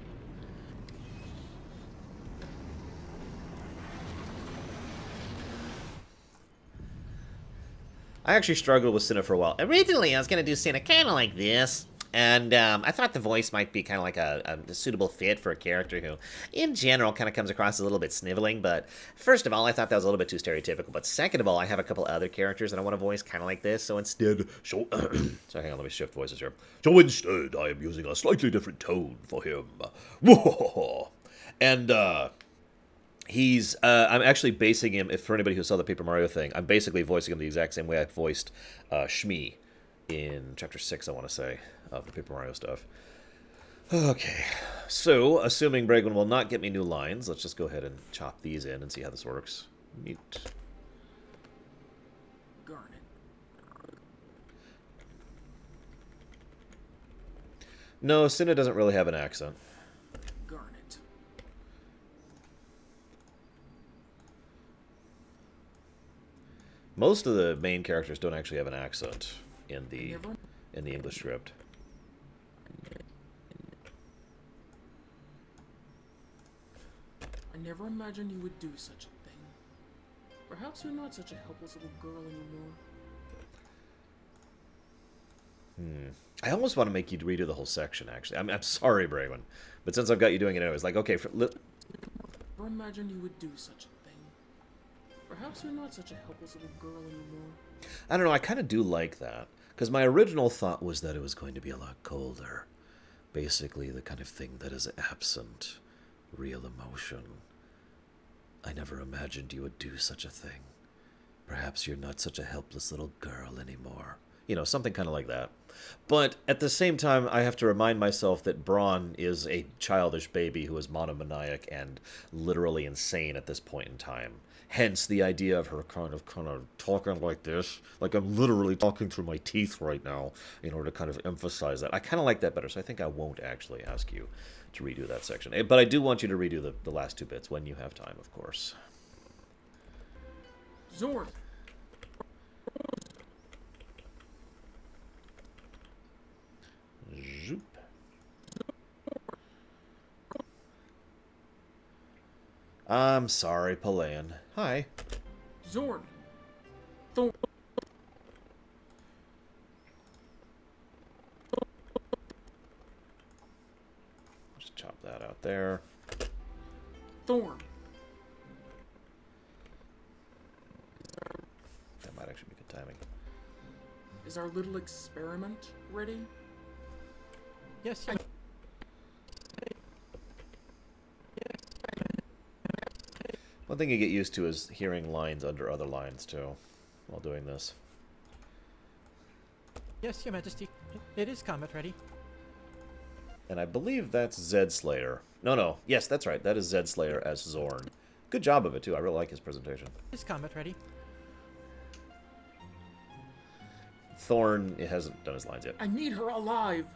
S1: I actually struggled with Cinna for a while. Originally, I was going to do Cinna kind of like this. And I thought the voice might be kind of like a suitable fit for a character who, in general, kind of comes across as a little bit sniveling. But first of all, I thought that was a little bit too stereotypical. But second of all, I have a couple other characters that I want to voice kind of like this. So instead... So hang on, let me shift voices here. So instead, I am using a slightly different tone for him. And, he's, I'm actually basing him, if for anybody who saw the Paper Mario thing, I'm basically voicing him the exact same way I voiced Shmi in Chapter 6, I want to say, of the Paper Mario stuff. Okay, so, assuming Bragwin will not get me new lines, let's just go ahead and chop these in and see how this works. Mute.
S3: Garnet.
S1: No, Cinna doesn't really have an accent.
S3: Garnet.
S1: Most of the main characters don't actually have an accent in the English script.
S3: I never imagined you would do such a thing. Perhaps you're not such a helpless little girl anymore.
S1: I almost want to make you redo the whole section, actually. I'm sorry, Braven. But since I've got you doing it anyways, like, okay...
S3: Never imagined you would do such a thing. Perhaps you're not such a helpless little girl anymore.
S1: I don't know, I kind of do like that. Because my original thought was that it was going to be a lot colder. Basically, the kind of thing that is absent. Real emotion. I never imagined you would do such a thing. Perhaps you're not such a helpless little girl anymore. You know, something kind of like that. But at the same time, I have to remind myself that Braun is a childish baby who is monomaniac and literally insane at this point in time. Hence the idea of her kind of talking like this. Like I'm literally talking through my teeth right now in order to kind of emphasize that. I kind of like that better, so I think I won't actually ask you to redo that section. But I do want you to redo the last two bits when you have time, of course.
S3: Zord!
S1: Zoop. I'm sorry, Palayan. Hi.
S3: Zord! Thorn!
S1: Just chop that out there.
S3: Thorn!
S1: That might actually be good timing.
S3: Is our little experiment ready?
S6: Yes, yes.
S1: One thing you get used to is hearing lines under other lines, too, while doing this.
S6: Yes, Your Majesty. It is combat ready.
S1: And I believe that's Zed Slayer. No. Yes, that's right. That is Zed Slayer as Zorn. Good job of it, too. I really like his presentation.
S6: It is combat ready.
S1: Thorn, it hasn't done his lines yet.
S3: I need her alive!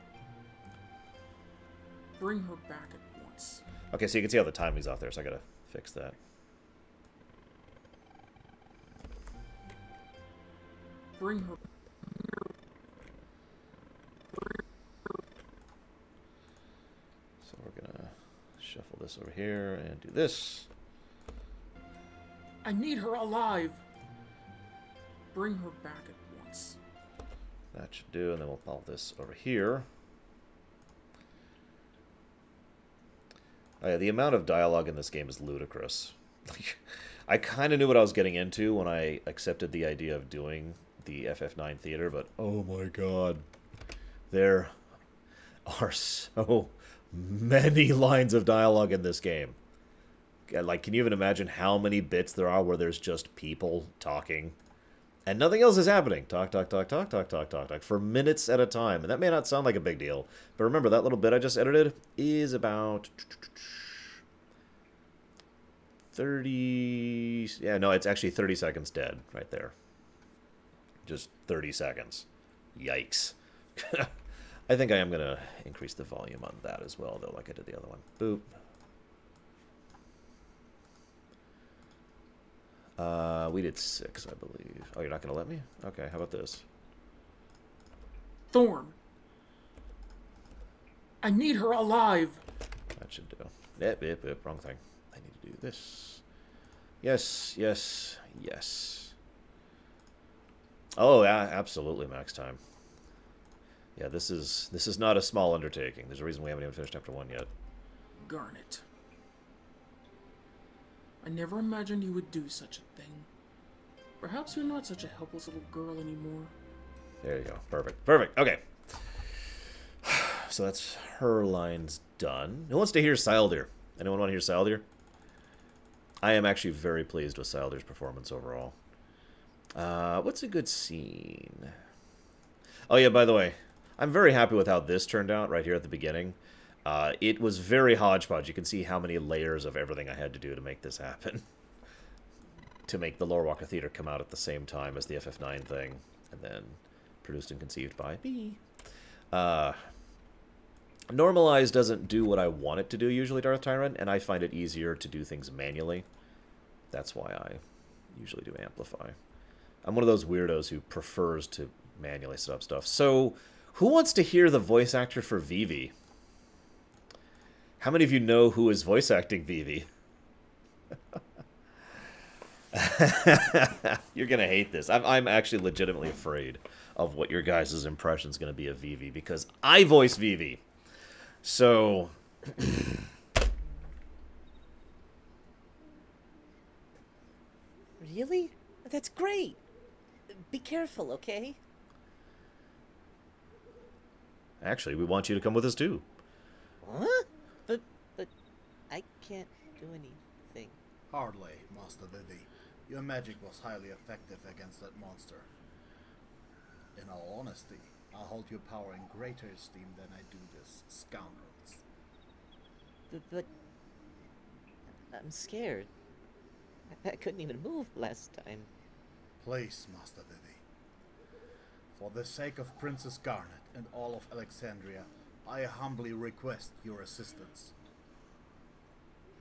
S3: Bring her back at once.
S1: Okay, so you can see how the timing's off there, so I gotta fix that.
S3: Bring her.
S1: So we're gonna shuffle this over here and do this.
S3: I need her alive! Bring her back at once.
S1: That should do, and then we'll pop this over here. Oh yeah, the amount of dialogue in this game is ludicrous. I kind of knew what I was getting into when I accepted the idea of doing the FF9 theater, but oh my god. There are so many lines of dialogue in this game. Like, can you even imagine how many bits there are where there's just people talking? And nothing else is happening. Talk, talk, talk, talk, talk, talk, talk, talk, for minutes at a time. And that may not sound like a big deal, but remember, that little bit I just edited is about 30... Yeah, no, it's actually 30 seconds dead right there. Just 30 seconds. Yikes. I think I am going to increase the volume on that as well, though, like I did the other one. Boop. We did 6, I believe. Oh, you're not going to let me? Okay, how about this?
S3: Thorn! I need her alive!
S1: That should do. Yep, wrong thing. I need to do this. Yes, yes, yes. Oh, yeah, absolutely max time. Yeah, this is not a small undertaking. There's a reason we haven't even finished chapter 1 yet.
S3: Garnet. I never imagined you would do such a thing. Perhaps you're not such a helpless little girl anymore.
S1: There you go. Perfect. Perfect. Okay. So that's her lines done. Who wants to hear Sildir? Anyone want to hear Sildir? I am actually very pleased with Sildir's performance overall. What's a good scene? Oh yeah, by the way, I'm very happy with how this turned out right here at the beginning. It was very hodgepodge. You can see how many layers of everything I had to do to make this happen. To make the Lorewalker Theater come out at the same time as the FF9 thing. And then produced and conceived by me. Normalize doesn't do what I want it to do usually, Darth Tyrant, and I find it easier to do things manually. That's why I usually do Amplify. I'm one of those weirdos who prefers to manually set up stuff. So, who wants to hear the voice actor for Vivi? How many of you know who is voice acting Vivi? You're going to hate this. I'm actually legitimately afraid. of what your guys' impression is going to be of Vivi, because I voice Vivi. So...
S7: Really? That's great. Be careful, okay?
S1: Actually, we want you to come with us, too.
S7: Huh? But I can't do anything.
S8: Hardly, Master Vivi. Your magic was highly effective against that monster. In all honesty, I hold your power in greater esteem than I do this scoundrel's.
S7: But I'm scared. I couldn't even move last time.
S8: Please, Master Vivi. For the sake of Princess Garnet and all of Alexandria, I humbly request your assistance.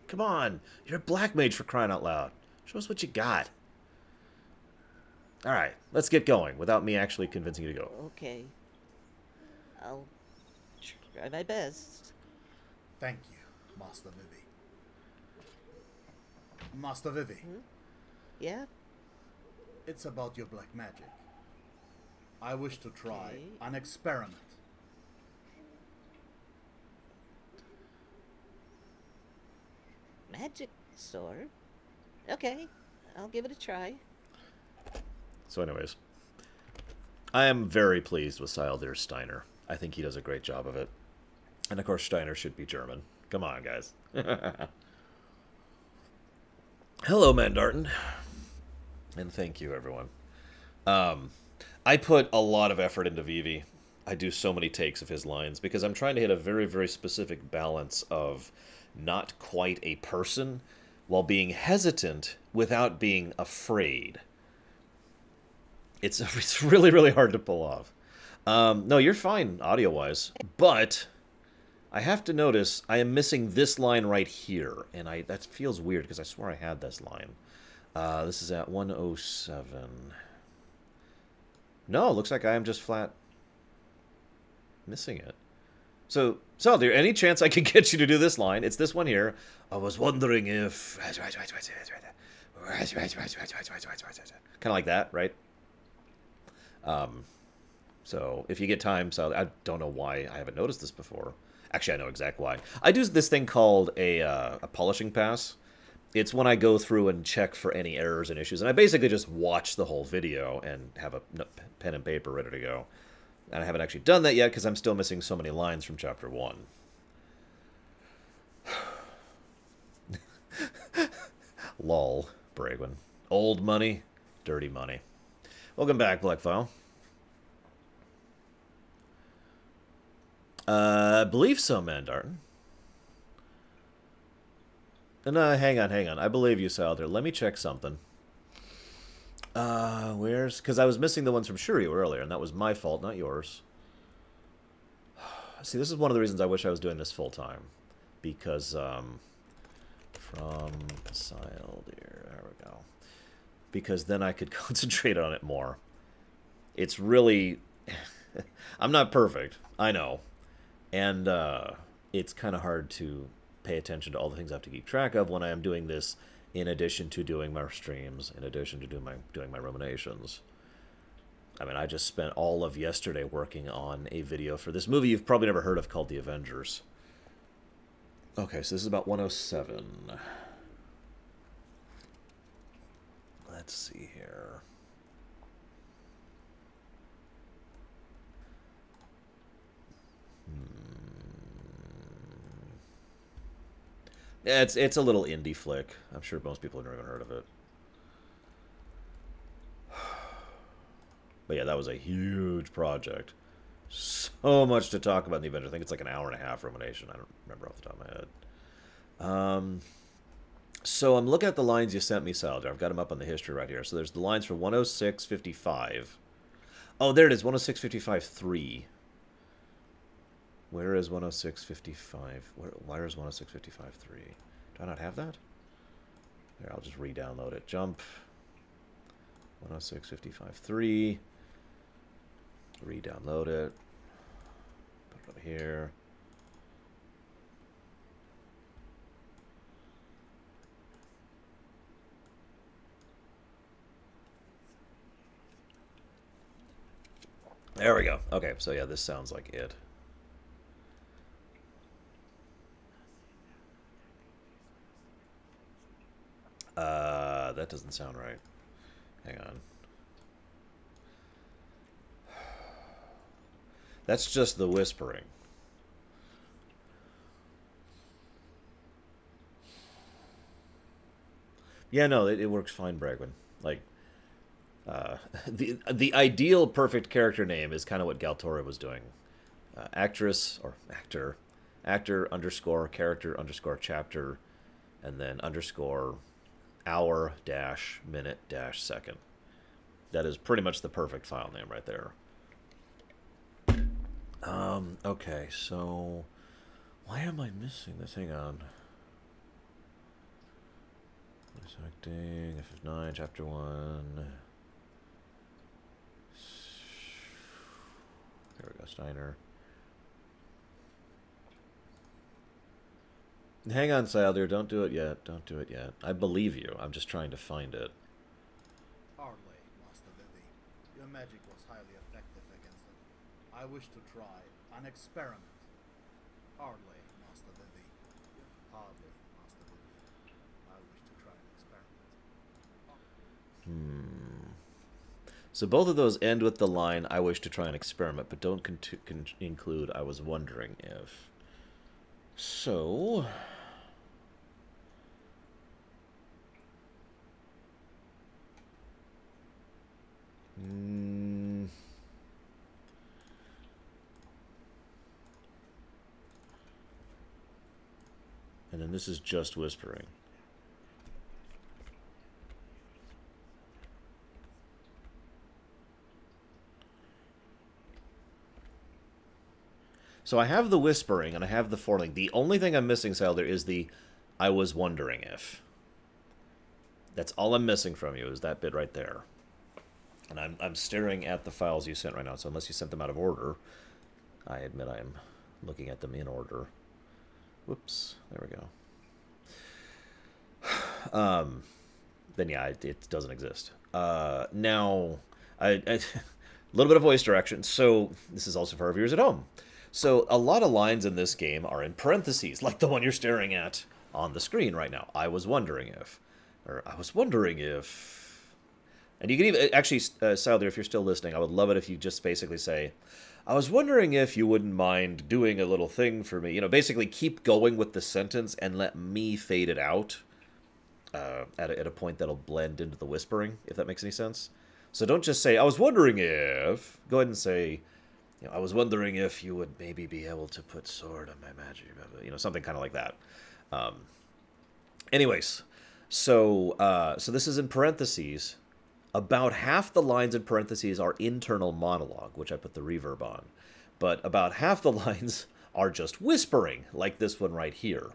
S1: Come on, you're a black mage, for crying out loud. Show us what you got. Alright, let's get going, without me actually convincing you to go.
S7: Okay. I'll try my best.
S8: Thank you, Master Vivi. Master Vivi,
S7: Yeah?
S8: it's about your black magic. I wish to try
S7: Okay.
S8: an experiment.
S7: Magic sword? Okay. I'll give it a try.
S1: So anyways, I am very pleased with Syldir Steiner. I think he does a great job of it. And of course, Steiner should be German. Come on, guys. Hello, Mandarton. And thank you, everyone. I put a lot of effort into Vivi. I do so many takes of his lines because I'm trying to hit a very, very specific balance of not quite a person while being hesitant without being afraid. It's really, really hard to pull off. No, you're fine audio-wise, but I have to notice I am missing this line right here, and that feels weird because I swear I had this line. This is at 107. No, looks like I am just flat missing it. So, Syldir, any chance I could get you to do this line? It's this one here. I was wondering if... Kind of like that, right? So, if you get time, so I don't know why I haven't noticed this before. Actually, I know exactly why. I do this thing called a polishing pass. It's when I go through and check for any errors and issues. And I basically just watch the whole video and have a pen and paper ready to go. And I haven't actually done that yet because I'm still missing so many lines from Chapter 1. Lol, Bragwin. Old money, dirty money. Welcome back, Blackfile. I believe so, Mandarton. No, hang on. I believe you, Syldir. Let me check something. Where's... Because I was missing the ones from Shiryu earlier, and that was my fault, not yours. See, this is one of the reasons I wish I was doing this full-time. Because, from Syldir... There we go. Because then I could concentrate on it more. It's really... I'm not perfect. I know. And, it's kind of hard to pay attention to all the things I have to keep track of when I am doing this, in addition to doing my streams, in addition to doing my ruminations. I mean, I just spent all of yesterday working on a video for this movie you've probably never heard of called The Avengers. Okay, so this is about 107. Let's see here. Yeah, it's a little indie flick. I'm sure most people have never even heard of it. But yeah, that was a huge project. So much to talk about in the Avengers. I think it's like an hour and a half rumination. I don't remember off the top of my head. So I'm looking at the lines you sent me, Syldir. I've got them up on the history right here. So there's the lines for 106.55. Oh, there it is, 106.55.3. Where is 106.55? Where is 106.55.3? Do I not have that? Here, I'll just re-download it. Jump. 106.55.3. Re-download it. Put it over here. There we go. Okay, so yeah, this sounds like it. That doesn't sound right. Hang on. That's just the whispering. Yeah, no, it works fine, Bragwin. Like, the ideal perfect character name is kind of what Galtora was doing. Actress or actor underscore character underscore chapter, and then underscore hour dash minute dash second. That is pretty much the perfect file name right there. Okay, so why am I missing this? Hang on. Voice acting, FF9, chapter 1. There we go, Steiner. Hang on, Saldir, don't do it yet. Don't do it yet. I believe you. I'm just trying to find it.
S8: Hardly, Master Vivi. Your magic was highly effective against them. I wish to try an experiment. Hardly, Master Vivi. Hardly, Master Vivi. I wish to try an experiment.
S1: So both of those end with the line, I wish to try an experiment, but don't include, I was wondering if. So... And then this is just whispering. So I have the whispering and I have the foreling. The only thing I'm missing, Salder, is the I was wondering if. That's all I'm missing from you, is that bit right there. And I'm staring at the files you sent right now, so unless you sent them out of order, I admit I'm looking at them in order. Whoops, there we go. Then yeah, it doesn't exist. Now, a little bit of voice direction. So this is also for our viewers at home. So a lot of lines in this game are in parentheses, like the one you're staring at on the screen right now. I was wondering if, or I was wondering if. And you can even, actually, Salder, if you're still listening, I would love it if you just basically say, I was wondering if you wouldn't mind doing a little thing for me. You know, basically keep going with the sentence and let me fade it out at a point that'll blend into the whispering, if that makes any sense. So don't just say, I was wondering if. Go ahead and say, you know, I was wondering if you would maybe be able to put sword on my magic. You know, something kind of like that. Anyways, so this is in parentheses. About half the lines in parentheses are internal monologue, which I put the reverb on. But about half the lines are just whispering, like this one right here.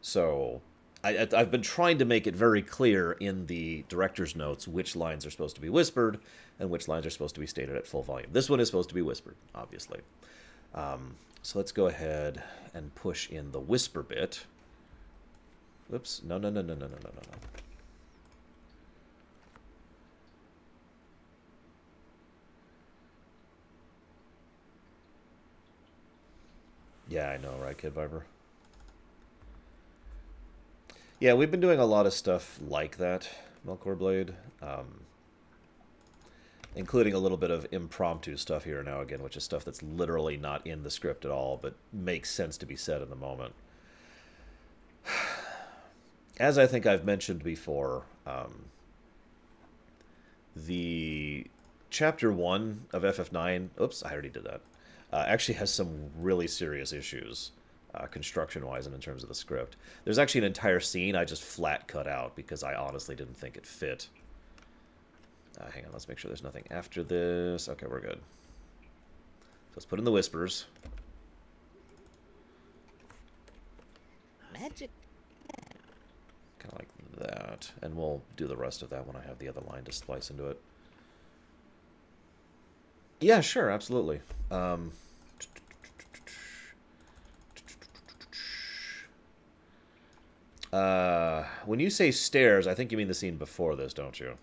S1: So I've been trying to make it very clear in the director's notes which lines are supposed to be whispered and which lines are supposed to be stated at full volume. This one is supposed to be whispered, obviously. So let's go ahead and push in the whisper bit. Whoops. No. Yeah, I know, right, Kid Viper? Yeah, we've been doing a lot of stuff like that, Melkor Blade. Including a little bit of impromptu stuff here now again, which is stuff that's literally not in the script at all, but makes sense to be said in the moment. As I think I've mentioned before, the Chapter 1 of FF9... Oops, I already did that. Actually has some really serious issues, construction-wise and in terms of the script. There's actually an entire scene I just flat cut out because I honestly didn't think it fit. Hang on, let's make sure there's nothing after this. Okay, we're good. So let's put in the whispers.
S7: Magic.
S1: Kind of like that. And we'll do the rest of that when I have the other line to splice into it. Yeah, sure, absolutely. When you say stairs, I think you mean the scene before this, don't you?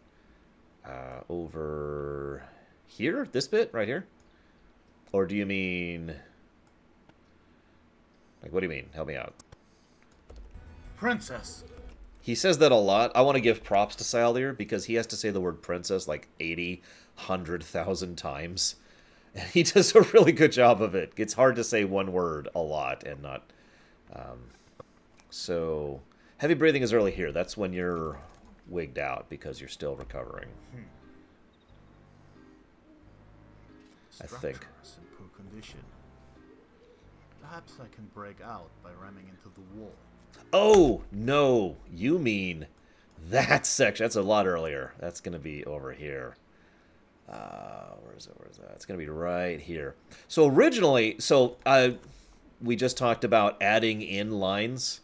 S1: Over here? This bit? Right here? Or do you mean... Like, what do you mean? Help me out.
S8: Princess!
S1: He says that a lot. I want to give props to Saldir because he has to say the word princess like 80, 100,000 times. And he does a really good job of it. It's hard to say one word a lot and not... So, heavy breathing is early here. That's when you're wigged out because you're still recovering. I think.
S8: Structure is in poor condition. Perhaps I can break out by ramming into the wall.
S1: Oh, no. You mean that section. That's a lot earlier. That's going to be over here. Where is it? Where is that? It's going to be right here. So originally, we just talked about adding in lines.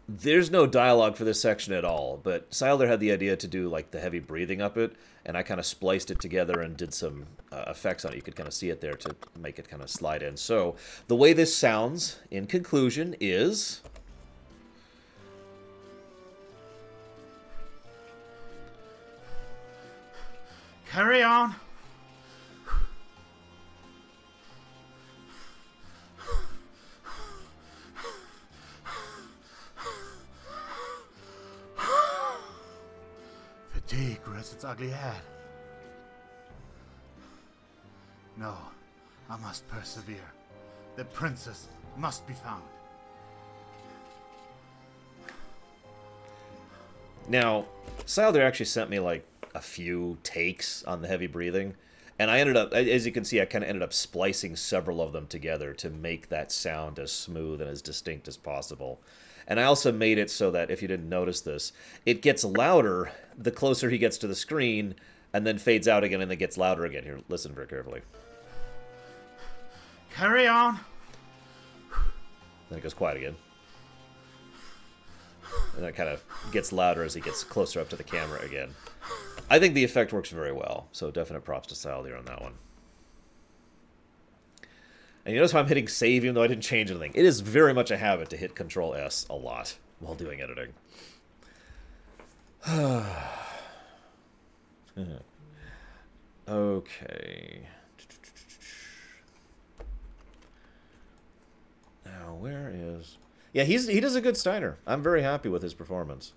S1: There's no dialogue for this section at all, but Saldir had the idea to do like the heavy breathing up it, and I kind of spliced it together and did some effects on it. You could kind of see it there to make it kind of slide in. So the way this sounds, in conclusion, is...
S8: Carry on! Fatigue rears its ugly head. No, I must persevere. The princess must be found.
S1: Now, Saldir actually sent me like a few takes on the heavy breathing, and I ended up, as you can see, I kind of ended up splicing several of them together to make that sound as smooth and as distinct as possible. And I also made it so that, if you didn't notice this, it gets louder the closer he gets to the screen, and then fades out again, and then gets louder again. Here, listen very carefully.
S8: Carry on!
S1: Then it goes quiet again. And it kind of gets louder as he gets closer up to the camera again. I think the effect works very well, so definite props to Saldir on that one. And you notice how I'm hitting save even though I didn't change anything. It is very much a habit to hit Control-S a lot while doing editing. Okay. Now, where is... Yeah, he does a good Steiner. I'm very happy with his performance.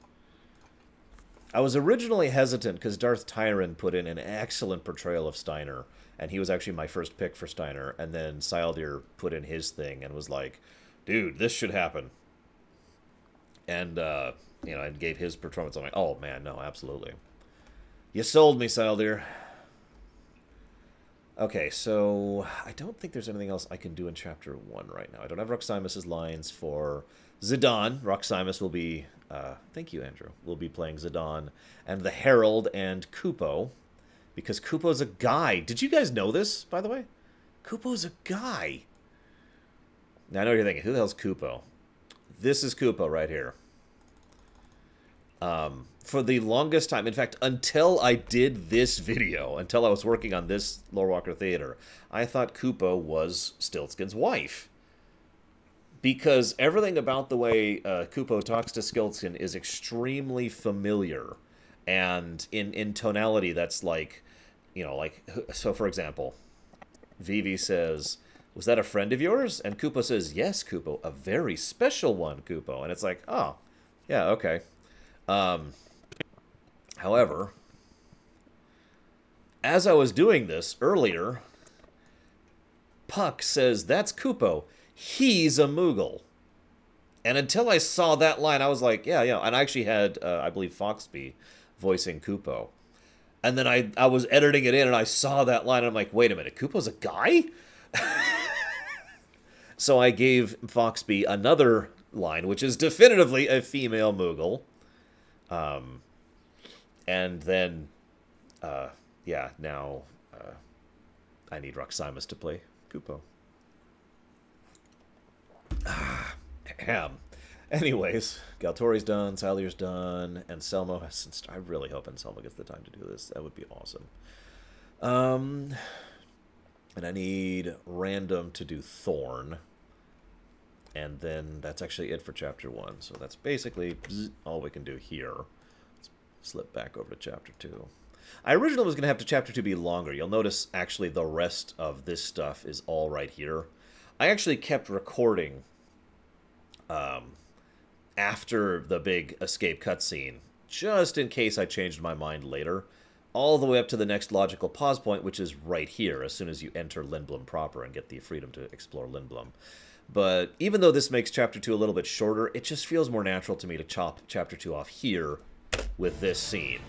S1: I was originally hesitant because Darth Tyron put in an excellent portrayal of Steiner, and he was actually my first pick for Steiner, and then Saldir put in his thing and was like, dude, this should happen. And, you know, and gave his performance. I'm like, oh, man, no, absolutely. You sold me, Saldir. Okay, so I don't think there's anything else I can do in Chapter 1 right now. I don't have Roximus's lines for Zidane. Roximus will be, thank you, Andrew, will be playing Zidane, and the Herald and Kupo, because Kupo's a guy. Did you guys know this, by the way? Kupo's a guy. Now, I know what you're thinking, who the hell's Kupo? This is Kupo right here. For the longest time, in fact, until I did this video, until I was working on this Lorewalker Theater, I thought Kupo was Stiltskin's wife. Because everything about the way Kupo talks to Stiltskin is extremely familiar. And in tonality, that's like, you know, like, so for example, Vivi says, was that a friend of yours? And Kupo says, yes, Kupo, a very special one, Kupo. And it's like, oh, yeah, okay. However, as I was doing this earlier, Puck says, that's Kupo. He's a Moogle. And until I saw that line, I was like, yeah, yeah. And I actually had, I believe, Foxby voicing Kupo. And then I was editing it in, and I saw that line, and I'm like, wait a minute, Kupo's a guy? So I gave Foxby another line, which is definitively a female Moogle. And then, yeah, now I need Roximus to play Kupo. Anyways, Galtori's done, Saldir's done, and Selmo has... I'm really hoping Selmo gets the time to do this. That would be awesome. And I need Random to do Thorn. And then that's actually it for Chapter 1. So that's basically all we can do here. Let's slip back over to Chapter 2. I originally was going to have Chapter 2 be longer. You'll notice, actually, the rest of this stuff is all right here. I actually kept recording after the big escape cutscene, just in case I changed my mind later, all the way up to the next logical pause point, which is right here, as soon as you enter Lindblum proper and get the freedom to explore Lindblum. But even though this makes Chapter 2 a little bit shorter, it just feels more natural to me to chop Chapter 2 off here with this scene.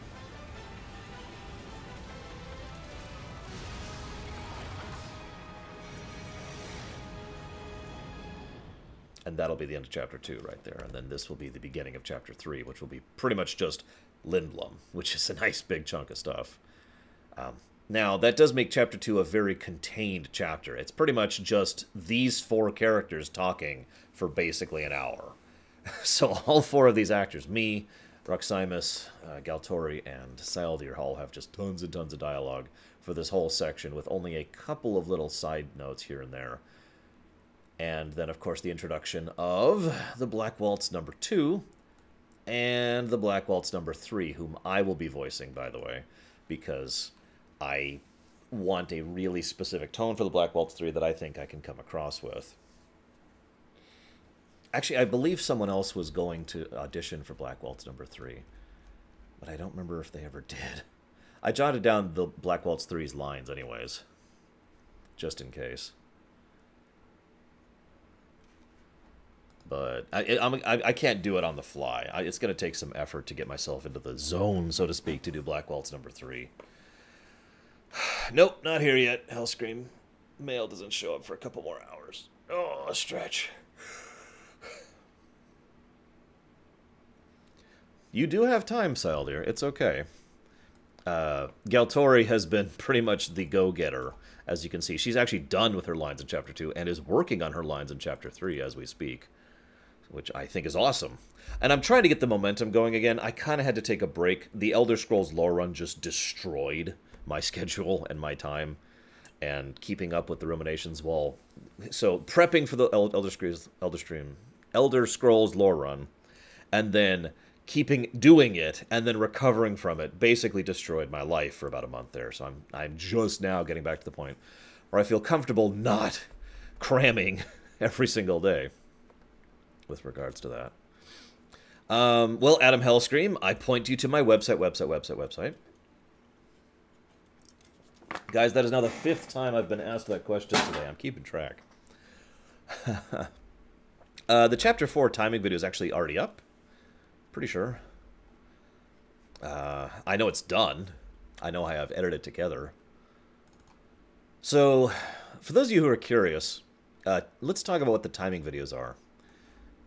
S1: And that'll be the end of Chapter 2 right there. And then this will be the beginning of Chapter 3, which will be pretty much just Lindblum, which is a nice big chunk of stuff. Now, that does make Chapter 2 a very contained chapter. It's pretty much just these 4 characters talking for basically an hour. So all 4 of these actors, me, Roximus, Galtori, and Saldir, all have just tons and tons of dialogue for this whole section, with only a couple of little side notes here and there. And then, of course, the introduction of the Black Waltz number 2 and the Black Waltz number 3, whom I will be voicing, by the way, because I want a really specific tone for the Black Waltz 3 that I think I can come across with. Actually, I believe someone else was going to audition for Black Waltz number 3, but I don't remember if they ever did. I jotted down the Black Waltz 3's lines anyways, just in case. But I can't do it on the fly. It's going to take some effort to get myself into the zone, so to speak, to do Black Waltz number 3. Nope, not here yet, Hellscream. Mail doesn't show up for a couple more hours. Oh, a stretch. You do have time, Saldir. It's okay. Galtori has been pretty much the go-getter, as you can see. She's actually done with her lines in Chapter 2 and is working on her lines in Chapter 3 as we speak, which I think is awesome. And I'm trying to get the momentum going again. I kind of had to take a break. The Elder Scrolls lore run just destroyed my schedule and my time, and keeping up with the ruminations while... So, prepping for the Elder Scrolls lore run, and then doing it, and then recovering from it, basically destroyed my life for about a month there. So I'm just now getting back to the point where I feel comfortable not cramming every single day with regards to that. Well, Adam Hellscream, I point you to my website. Guys, that is now the 5th time I've been asked that question today. I'm keeping track. The Chapter 4 timing video is actually already up. Pretty sure. I know it's done. I know I have edited together. So, for those of you who are curious, let's talk about what the timing videos are.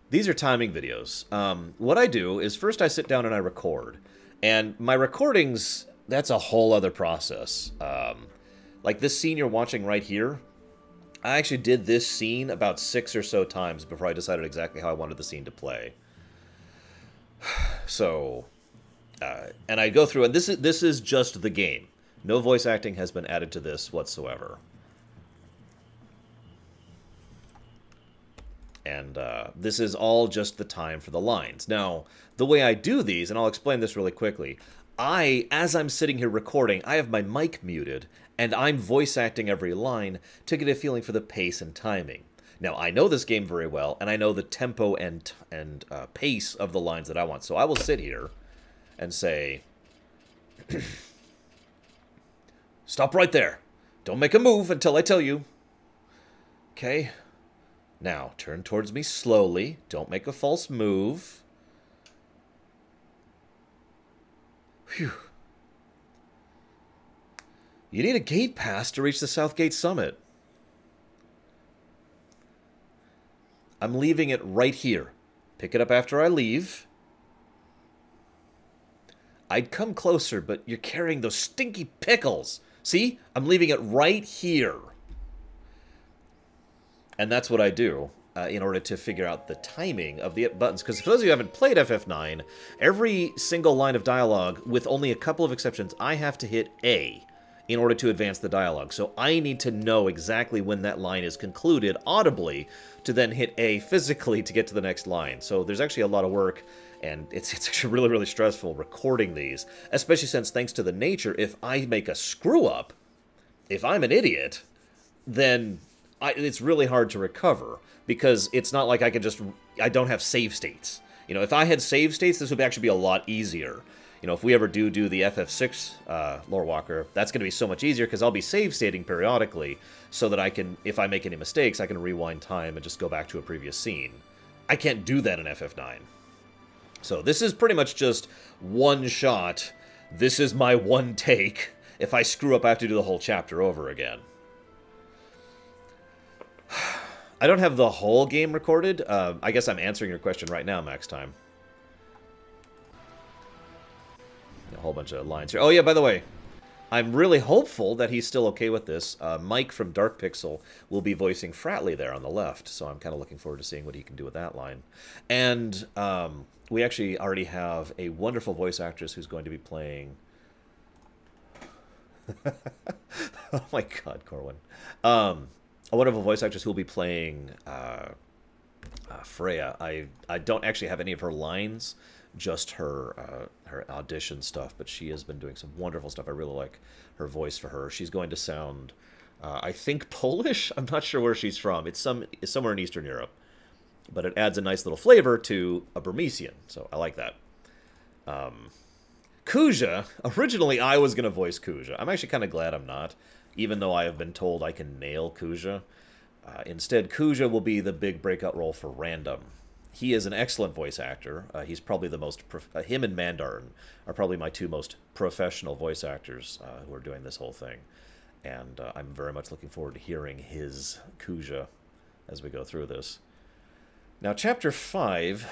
S1: These are timing videos. What I do is first I sit down and I record. And my recordings, that's a whole other process. Like this scene you're watching right here, I actually did this scene about 6 or so times before I decided exactly how I wanted the scene to play. So, and I go through, and this is just the game. No voice acting has been added to this whatsoever. And this is all just the time for the lines. Now, the way I do these, and I'll explain this really quickly, as I'm sitting here recording, I have my mic muted, and I'm voice acting every line to get a feeling for the pace and timing. Now, I know this game very well, and I know the tempo and pace of the lines that I want. So I will sit here and say, stop right there. Don't make a move until I tell you. Okay. Now, turn towards me slowly. Don't make a false move. Phew. You need a gate pass to reach the South Gate Summit. I'm leaving it right here. Pick it up after I leave. I'd come closer, but you're carrying those stinky pickles. See? I'm leaving it right here. And that's what I do in order to figure out the timing of the buttons. Because for those of you who haven't played FF9, every single line of dialogue, with only a couple of exceptions, I have to hit A in order to advance the dialogue. So I need to know exactly when that line is concluded audibly to then hit A physically to get to the next line. So there's actually a lot of work, and it's actually really, really stressful recording these, especially since, thanks to the nature, if I make a screw-up, if I'm an idiot, then it's really hard to recover, because it's not like I can just... I don't have save states. You know, if I had save states, this would actually be a lot easier. You know, if we ever do the FF6 Lorewalker, that's going to be so much easier because I'll be save stating periodically so that I can, if I make any mistakes, I can rewind time and just go back to a previous scene. I can't do that in FF9. So this is pretty much just one shot. This is my one take. If I screw up, I have to do the whole chapter over again. I don't have the whole game recorded. I guess I'm answering your question right now, Max Time. A whole bunch of lines here. Oh, yeah, by the way, I'm really hopeful that he's still okay with this. Mike from Dark Pixel will be voicing Fratley there on the left, so I'm kind of looking forward to seeing what he can do with that line. And we actually already have a wonderful voice actress who's going to be playing... Oh my god, Corwin. A wonderful voice actress who will be playing Freya. I don't actually have any of her lines, just her her audition stuff, but she has been doing some wonderful stuff. I really like her voice for her. She's going to sound, I think, Polish? I'm not sure where she's from. It's somewhere in Eastern Europe. But it adds a nice little flavor to a Burmesian, so I like that. Kuja, originally I was going to voice Kuja. I'm actually kind of glad I'm not, even though I have been told I can nail Kuja. Instead, Kuja will be the big breakout role for Random. He is an excellent voice actor. He's probably the most... him and Mandarin are probably my two most professional voice actors who are doing this whole thing. And I'm very much looking forward to hearing his Kuja as we go through this. Now, Chapter 5...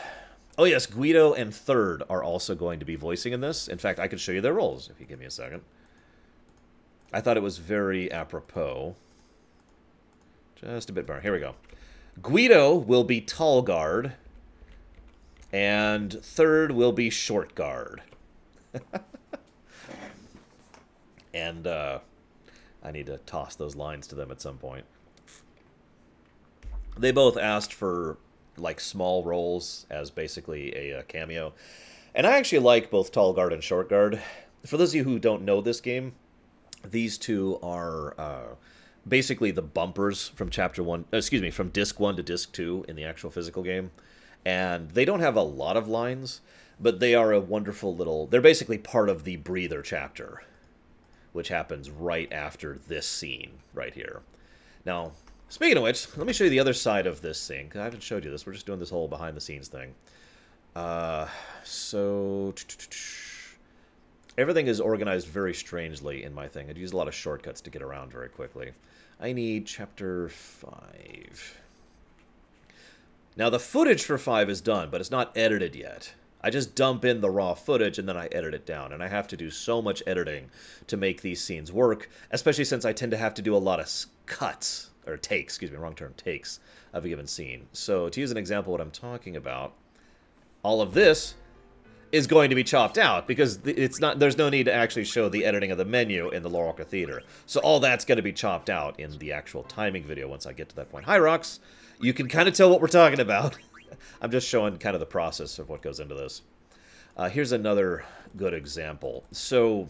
S1: Oh, yes, Guido and Third are also going to be voicing in this. In fact, I could show you their roles, if you give me a second. I thought it was very apropos. Just a bit more. Here we go. Guido will be Tall Guard, and Third will be Short Guard. And I need to toss those lines to them at some point. They both asked for, like, small roles as basically a cameo. And I actually like both Tall Guard and Short Guard. For those of you who don't know this game, these two are basically the bumpers from Chapter 1, excuse me, from Disc 1 to Disc 2 in the actual physical game. And they don't have a lot of lines, but they are a wonderful little... They're basically part of the breather chapter, which happens right after this scene right here. Now, speaking of which, let me show you the other side of this thing, because I haven't showed you this. We're just doing this whole behind-the-scenes thing. So... Everything is organized very strangely in my thing. I'd use a lot of shortcuts to get around very quickly. I need Chapter 5. Now, the footage for 5 is done, but it's not edited yet. I just dump in the raw footage, and then I edit it down. And I have to do so much editing to make these scenes work, especially since I tend to have to do a lot of cuts, or takes, excuse me, wrong term, takes of a given scene. So, to use an example of what I'm talking about, all of this is going to be chopped out because it's not. There's no need to actually show the editing of the menu in the Lorewalker Theater. So all that's going to be chopped out in the actual timing video once I get to that point. Hi, Rox. You can kind of tell what we're talking about. I'm just showing kind of the process of what goes into this. Here's another good example. So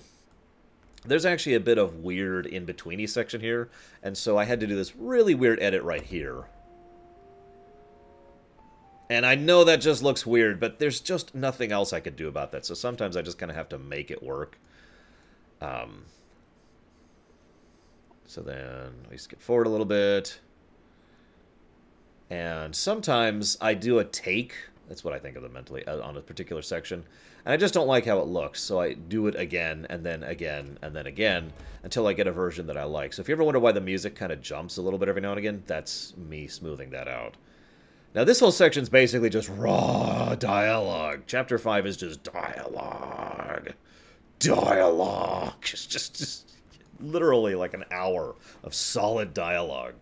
S1: there's actually a bit of weird in-betweeny section here, and so I had to do this really weird edit right here. And I know that just looks weird, but there's just nothing else I could do about that. So sometimes I just kind of have to make it work. So then we skip forward a little bit. And sometimes I do a take. That's what I think of them mentally on a particular section. And I just don't like how it looks. So I do it again, and then again, and then again, until I get a version that I like. So if you ever wonder why the music kind of jumps a little bit every now and again, that's me smoothing that out. Now, this whole section's basically just raw dialogue. Chapter 5 is just dialogue. Dialogue. Just literally like an hour of solid dialogue.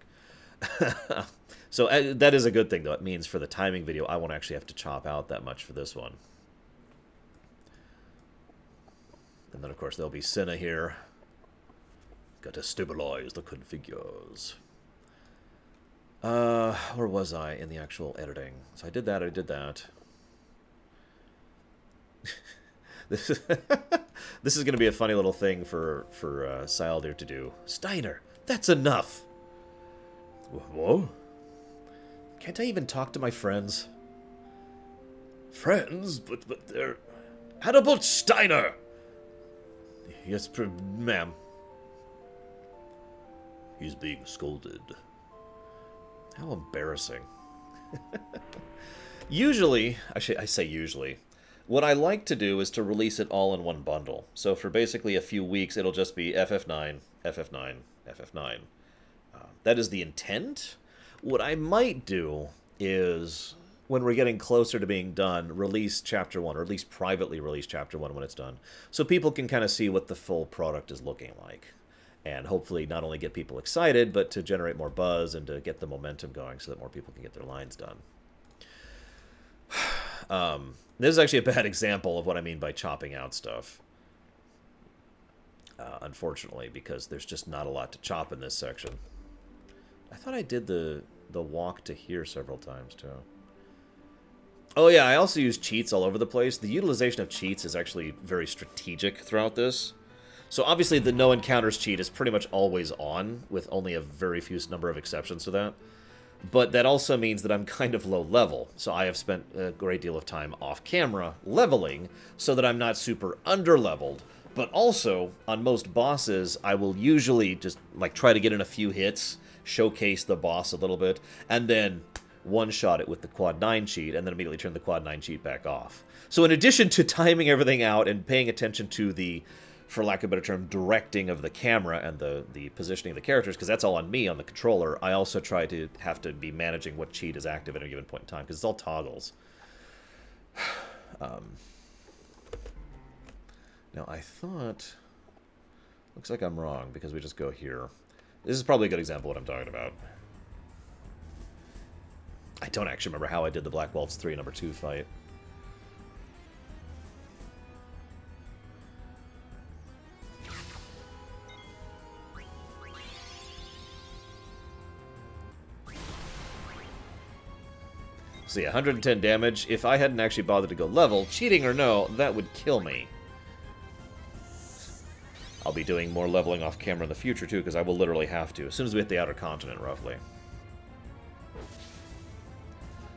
S1: So that is a good thing, though. It means for the timing video, I won't actually have to chop out that much for this one. And then, of course, there'll be Cinna here. Gotta stabilize the configures. Where was I in the actual editing? So I did that. This is this is going to be a funny little thing for Syldir to do. Steiner, that's enough. Whoa. Can't I even talk to my friends? Friends? But they're... How about Steiner? Yes, ma'am. He's being scolded. How embarrassing. Usually, actually, I say usually, what I like to do is to release it all in one bundle. So for basically a few weeks, it'll just be FF9, FF9, FF9. That is the intent. What I might do is, when we're getting closer to being done, release Chapter 1, or at least privately release Chapter 1 when it's done, so people can kind of see what the full product is looking like. And hopefully not only get people excited, but to generate more buzz and to get the momentum going so that more people can get their lines done. This is actually a bad example of what I mean by chopping out stuff. Unfortunately, because there's just not a lot to chop in this section. I thought I did the walk to here several times, too. Oh yeah, I also use cheats all over the place. The utilization of cheats is actually very strategic throughout this. So obviously the no encounters cheat is pretty much always on, with only a very few number of exceptions to that. But that also means that I'm kind of low level, so I have spent a great deal of time off camera leveling so that I'm not super under-leveled. But also, on most bosses, I will usually just like try to get in a few hits, showcase the boss a little bit, and then one-shot it with the Quad 9 cheat, and then immediately turn the Quad 9 cheat back off. So in addition to timing everything out and paying attention to the, for lack of a better term, directing of the camera and the positioning of the characters, because that's all on me on the controller, I also try to have to be managing what cheat is active at a given point in time, because it's all toggles. Now, I thought... Looks like I'm wrong, because we just go here. This is probably a good example of what I'm talking about. I don't actually remember how I did the Black Waltz 3 number 2 fight. So yeah, 110 damage. If I hadn't actually bothered to go level, cheating or no, that would kill me. I'll be doing more leveling off camera in the future too, because I will literally have to, as soon as we hit the outer continent, roughly.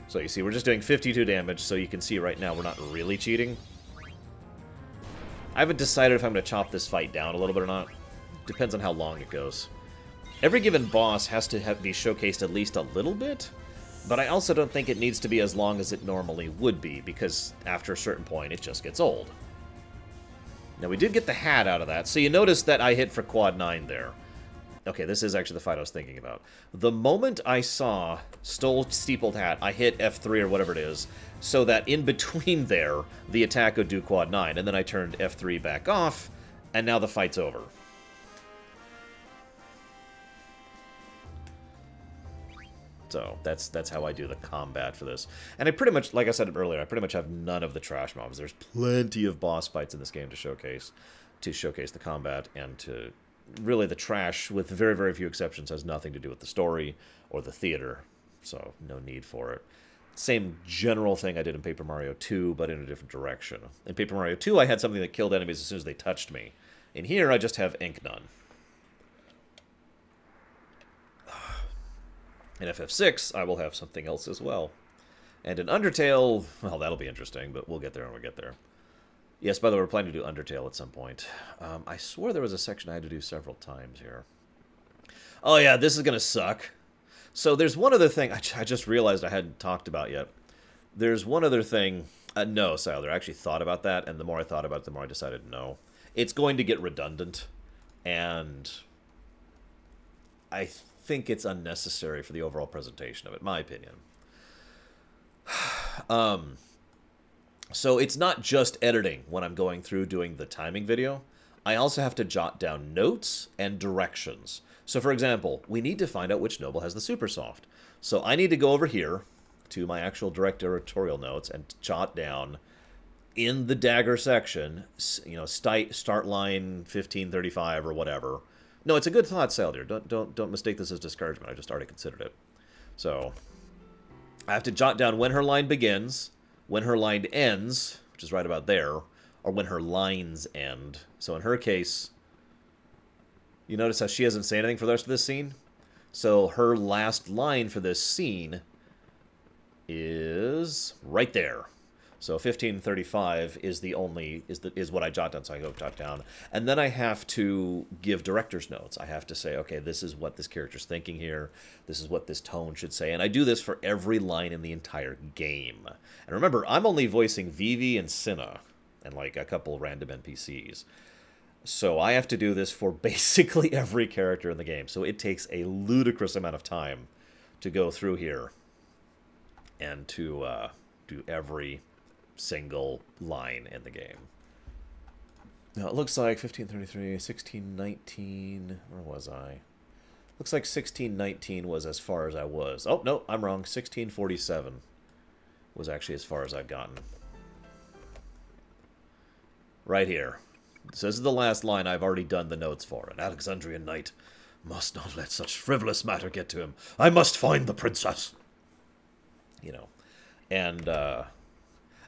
S1: So you see, we're just doing 52 damage, so you can see right now we're not really cheating. I haven't decided if I'm going to chop this fight down a little bit or not. Depends on how long it goes. Every given boss has to be showcased at least a little bit, but I also don't think it needs to be as long as it normally would be, because after a certain point, it just gets old. Now, we did get the hat out of that, so you notice that I hit for Quad 9 there. Okay, this is actually the fight I was thinking about. The moment I saw Steepled Hat, I hit F3 or whatever it is, so that in between there, the attack would do Quad 9, and then I turned F3 back off, and now the fight's over. So that's how I do the combat for this. And I pretty much, like I said earlier, I pretty much have none of the trash mobs. There's plenty of boss fights in this game to showcase the combat, and to really the trash, with very, very few exceptions, has nothing to do with the story or the theater. So no need for it. Same general thing I did in Paper Mario 2, but in a different direction. In Paper Mario 2, I had something that killed enemies as soon as they touched me. In here, I just have Ink None. In FF6, I will have something else as well. And in Undertale, well, that'll be interesting, but we'll get there when we get there. Yes, by the way, we're planning to do Undertale at some point. I swore there was a section I had to do several times here. Oh yeah, this is going to suck. So there's one other thing I just realized I hadn't talked about yet. There's one other thing... no, Syldir, I actually thought about that, and the more I thought about it, the more I decided no. It's going to get redundant, and I think it's unnecessary for the overall presentation of it, my opinion. So it's not just editing when I'm going through doing the timing video. I also have to jot down notes and directions. So for example, we need to find out which noble has the super soft. So I need to go over here to my actual directorial notes and jot down in the dagger section, you know, start line 1535 or whatever, No, it's a good thought, Saldir. Don't mistake this as discouragement. I just already considered it. So I have to jot down when her line begins, when her line ends, which is right about there, or when her lines end. So in her case, you notice how she doesn't say anything for the rest of this scene? So her last line for this scene is right there. So 1535 is the only is what I jot down. So I go jot down, and then I have to give director's notes. I have to say, okay, this is what this character's thinking here. This is what this tone should say, and I do this for every line in the entire game. And remember, I'm only voicing Vivi and Cinna, and like a couple random NPCs. So I have to do this for basically every character in the game. So it takes a ludicrous amount of time to go through here and to do every single line in the game. Now it looks like 1533, 1619, where was I? Looks like 1619 was as far as I was. Oh, no, I'm wrong. 1647 was actually as far as I've gotten. Right here. So this is the last line I've already done the notes for. An Alexandrian knight must not let such frivolous matter get to him. I must find the princess. You know. And,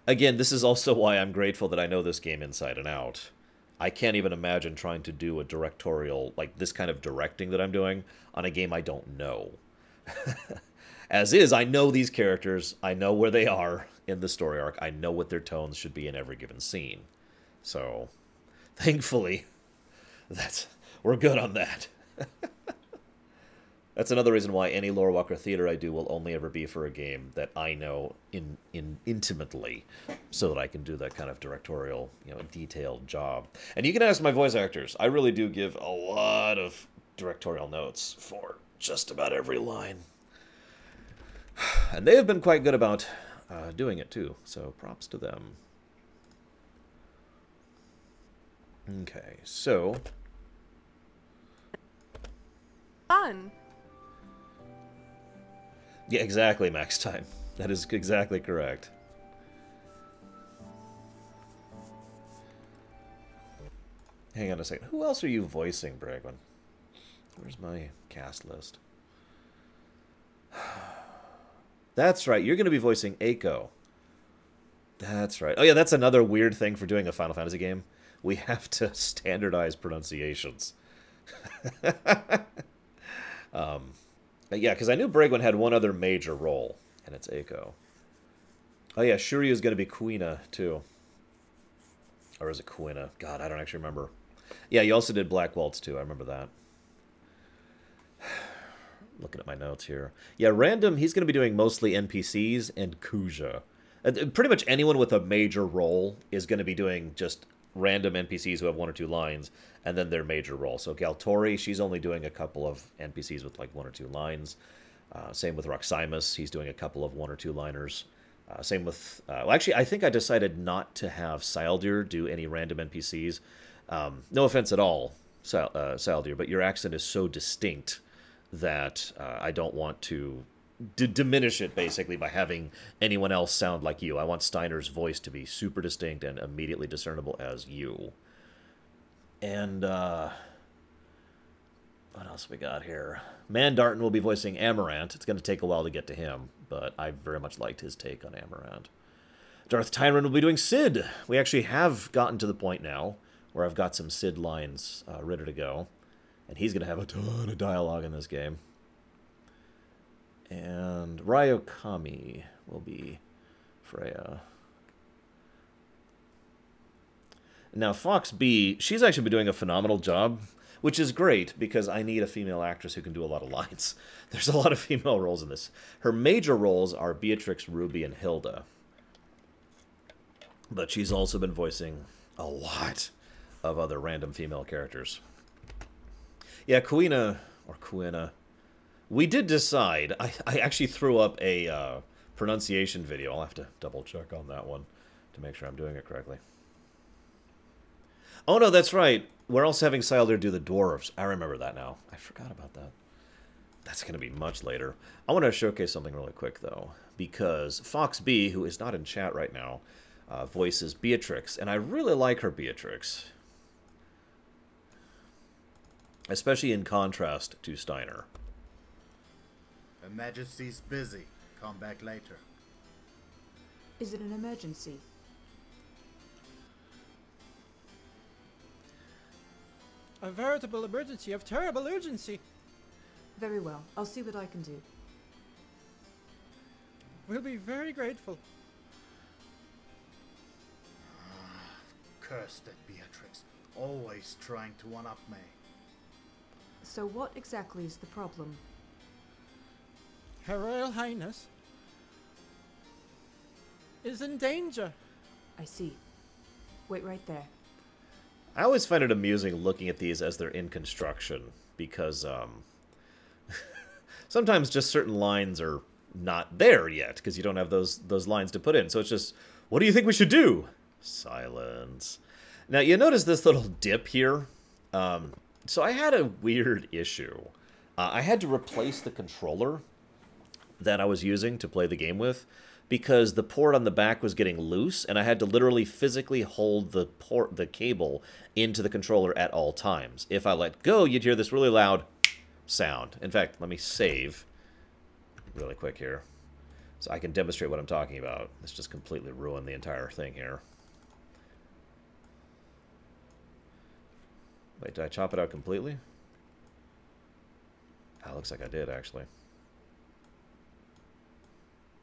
S1: again, this is also why I'm grateful that I know this game inside and out. I can't even imagine trying to do a directorial, like this kind of directing that I'm doing, on a game I don't know. As is, I know these characters. I know where they are in the story arc. I know what their tones should be in every given scene. So, thankfully, we're good on that. That's another reason why any Lorewalker theater I do will only ever be for a game that I know intimately, so that I can do that kind of directorial, detailed job. And you can ask my voice actors. I really do give a lot of directorial notes for just about every line. And they have been quite good about doing it, too, so props to them. Okay, so...
S2: Fun.
S1: Yeah, exactly, Max Time. That is exactly correct. Hang on a second. Who else are you voicing, Bragwin? Where's my cast list? That's right, you're going to be voicing Eiko. That's right. Oh yeah, that's another weird thing for doing a Final Fantasy game. We have to standardize pronunciations. Yeah, because I knew Bragwin had one other major role, and it's Eiko. Oh yeah, Shuryu is going to be Kuina, too. Or is it Kuina? God, I don't actually remember. Yeah, you also did Black Waltz, too. I remember that. Looking at my notes here. Yeah, Random, he's going to be doing mostly NPCs and Kuja. Pretty much anyone with a major role is going to be doing just random NPCs who have one or two lines, and then their major role. So Galtori, she's only doing a couple of NPCs with like one or two lines. Same with Roximus, he's doing a couple of one or two liners. Same with... well, actually, I think I decided not to have Saldir do any random NPCs. No offense at all, Saldir, but your accent is so distinct that I don't want to diminish it, basically, by having anyone else sound like you. I want Steiner's voice to be super distinct and immediately discernible as you. And, what else we got here? Mandarton will be voicing Amarant. It's going to take a while to get to him, but I very much liked his take on Amarant. Darth Tyron will be doing Sid. We actually have gotten to the point now where I've got some Sid lines ready to go, and he's going to have a ton of dialogue in this game. And Ryokami will be Freya. Now, Fox B, she's actually been doing a phenomenal job, which is great because I need a female actress who can do a lot of lines. There's a lot of female roles in this. Her major roles are Beatrix, Ruby, and Hilda. But she's also been voicing a lot of other random female characters. Yeah, Kuina, or Kuina... We did decide, I actually threw up a pronunciation video. I'll have to double check on that one to make sure I'm doing it correctly. Oh no, that's right. We're also having Saldir do the dwarves. I remember that now. I forgot about that. That's going to be much later. I want to showcase something really quick, though, because Fox B, who is not in chat right now, voices Beatrix, and I really like her Beatrix. especially in contrast to Steiner.
S8: Her Majesty's busy. Come back later.
S9: Is it an emergency?
S6: A veritable emergency of terrible urgency.
S9: Very well. I'll see what I can do.
S6: We'll be very grateful.
S8: Cursed at Beatrix. Always trying to one-up me.
S9: So what exactly is the problem?
S6: Her Royal Highness is in danger.
S9: I see. Wait right there.
S1: I always find it amusing looking at these as they're in construction, because sometimes just certain lines are not there yet, because you don't have those lines to put in. So it's just, what do you think we should do? Silence. Now, you notice this little dip here? So I had a weird issue. I had to replace the controller that I was using to play the game with, because the port on the back was getting loose, and I had to literally physically hold the cable into the controller at all times. If I let go, you'd hear this really loud sound. In fact, let me save really quick here, so I can demonstrate what I'm talking about. This just completely ruined the entire thing here. Wait, did I chop it out completely? Oh, looks like I did, actually.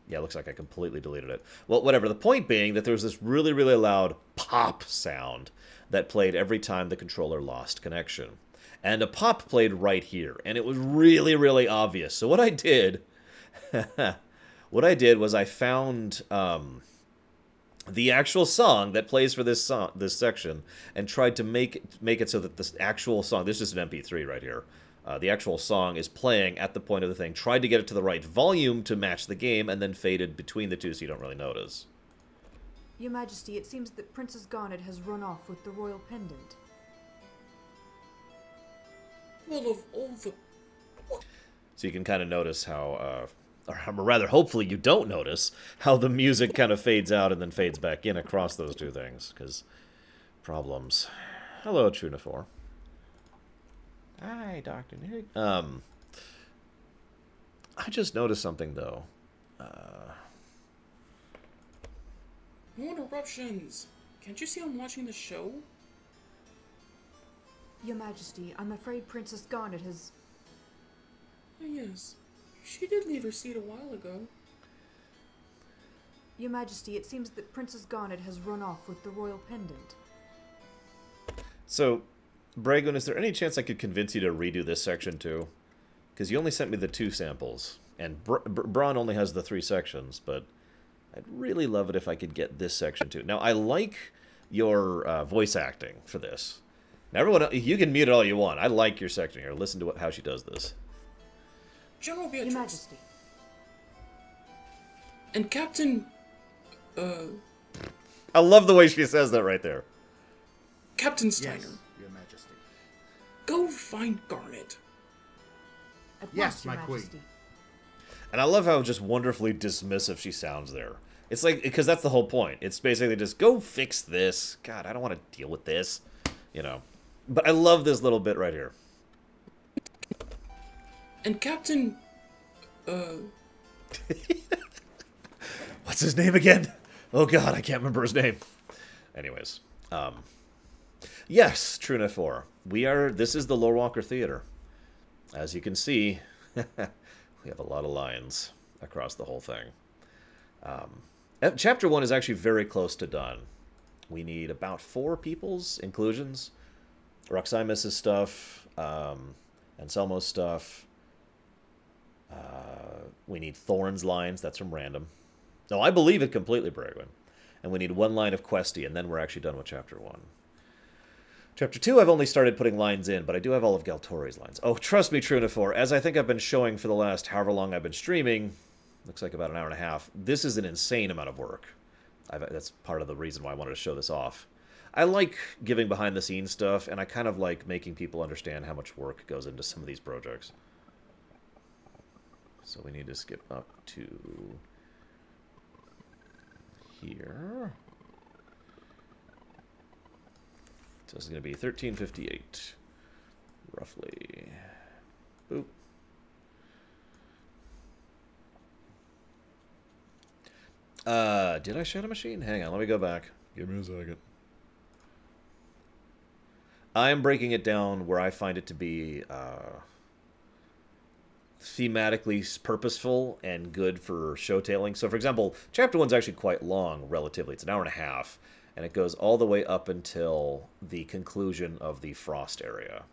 S1: Yeah, it looks like I completely deleted it. Well, whatever. The point being that there was this really, really loud pop sound that played every time the controller lost connection. And a pop played right here, and it was really, really obvious. So what I did, was I found the actual song that plays for this section, and tried to make it so that this actual song, this is just an MP3 right here. The actual song is playing at the point of the thing. Tried to get it to the right volume to match the game, and then faded between the two so you don't really notice.
S9: Your Majesty, it seems that Princess Garnet has run off with the royal pendant.
S3: Well, of all the...
S1: So you can kind of notice how, or rather, hopefully you don't notice, how the music kind of fades out and then fades back in across those two things, because problems. Hello, Trunifor. Hi, Dr. Nick. I just noticed something, though.
S3: No interruptions! Can't you see I'm watching the show?
S9: Your Majesty, I'm afraid Princess Garnet has...
S3: Yes, she did leave her seat a while ago.
S9: Your Majesty, it seems that Princess Garnet has run off with the royal pendant.
S1: So, Bragon, is there any chance I could convince you to redo this section too? Because you only sent me the 2 samples, and Braun only has the 3 sections, but I'd really love it if I could get this section too. Now, I like your voice acting for this. Now, everyone, you can mute it all you want. I like your section here. Listen to how she does this.
S3: General Beatrix.
S9: Your Majesty.
S3: And Captain...
S1: I love the way she says that right there.
S3: Captain Steiner.
S8: Yes, Your Majesty.
S3: Go find Garnet.
S9: At
S8: Yes,
S9: once, Your
S8: my queen.
S9: Majesty.
S1: And I love how just wonderfully dismissive she sounds there. It's like, because that's the whole point. It's basically just, go fix this. God, I don't want to deal with this. You know. But I love this little bit right here.
S3: And Captain...
S1: What's his name again? Oh god, I can't remember his name. Anyways. Yes, Trunifor. This is the Lorewalker Theater. As you can see, we have a lot of lines across the whole thing. Chapter 1 is actually very close to done. We need about 4 people's inclusions. Roximus' stuff, Anselmo's stuff. We need Thorn's lines. That's from Random. No, I believe it completely, Bragwin. And we need 1 line of Questy, and then we're actually done with Chapter 1. Chapter 2, I've only started putting lines in, but I do have all of Galtori's lines. Oh, trust me, Trunifor, as I think I've been showing for the last however long I've been streaming, looks like about an hour and a half, this is an insane amount of work. That's part of the reason why I wanted to show this off. I like giving behind-the-scenes stuff, and I kind of like making people understand how much work goes into some of these projects. So we need to skip up to here. So this is going to be 1358. roughly. Boop. Did I shadow machine? Hang on, let me go back. Give me a second. I am breaking it down where I find it to be thematically purposeful and good for showtailing. So, for example, Chapter 1's actually quite long, relatively. It's an hour and a half, and it goes all the way up until the conclusion of the Frost area,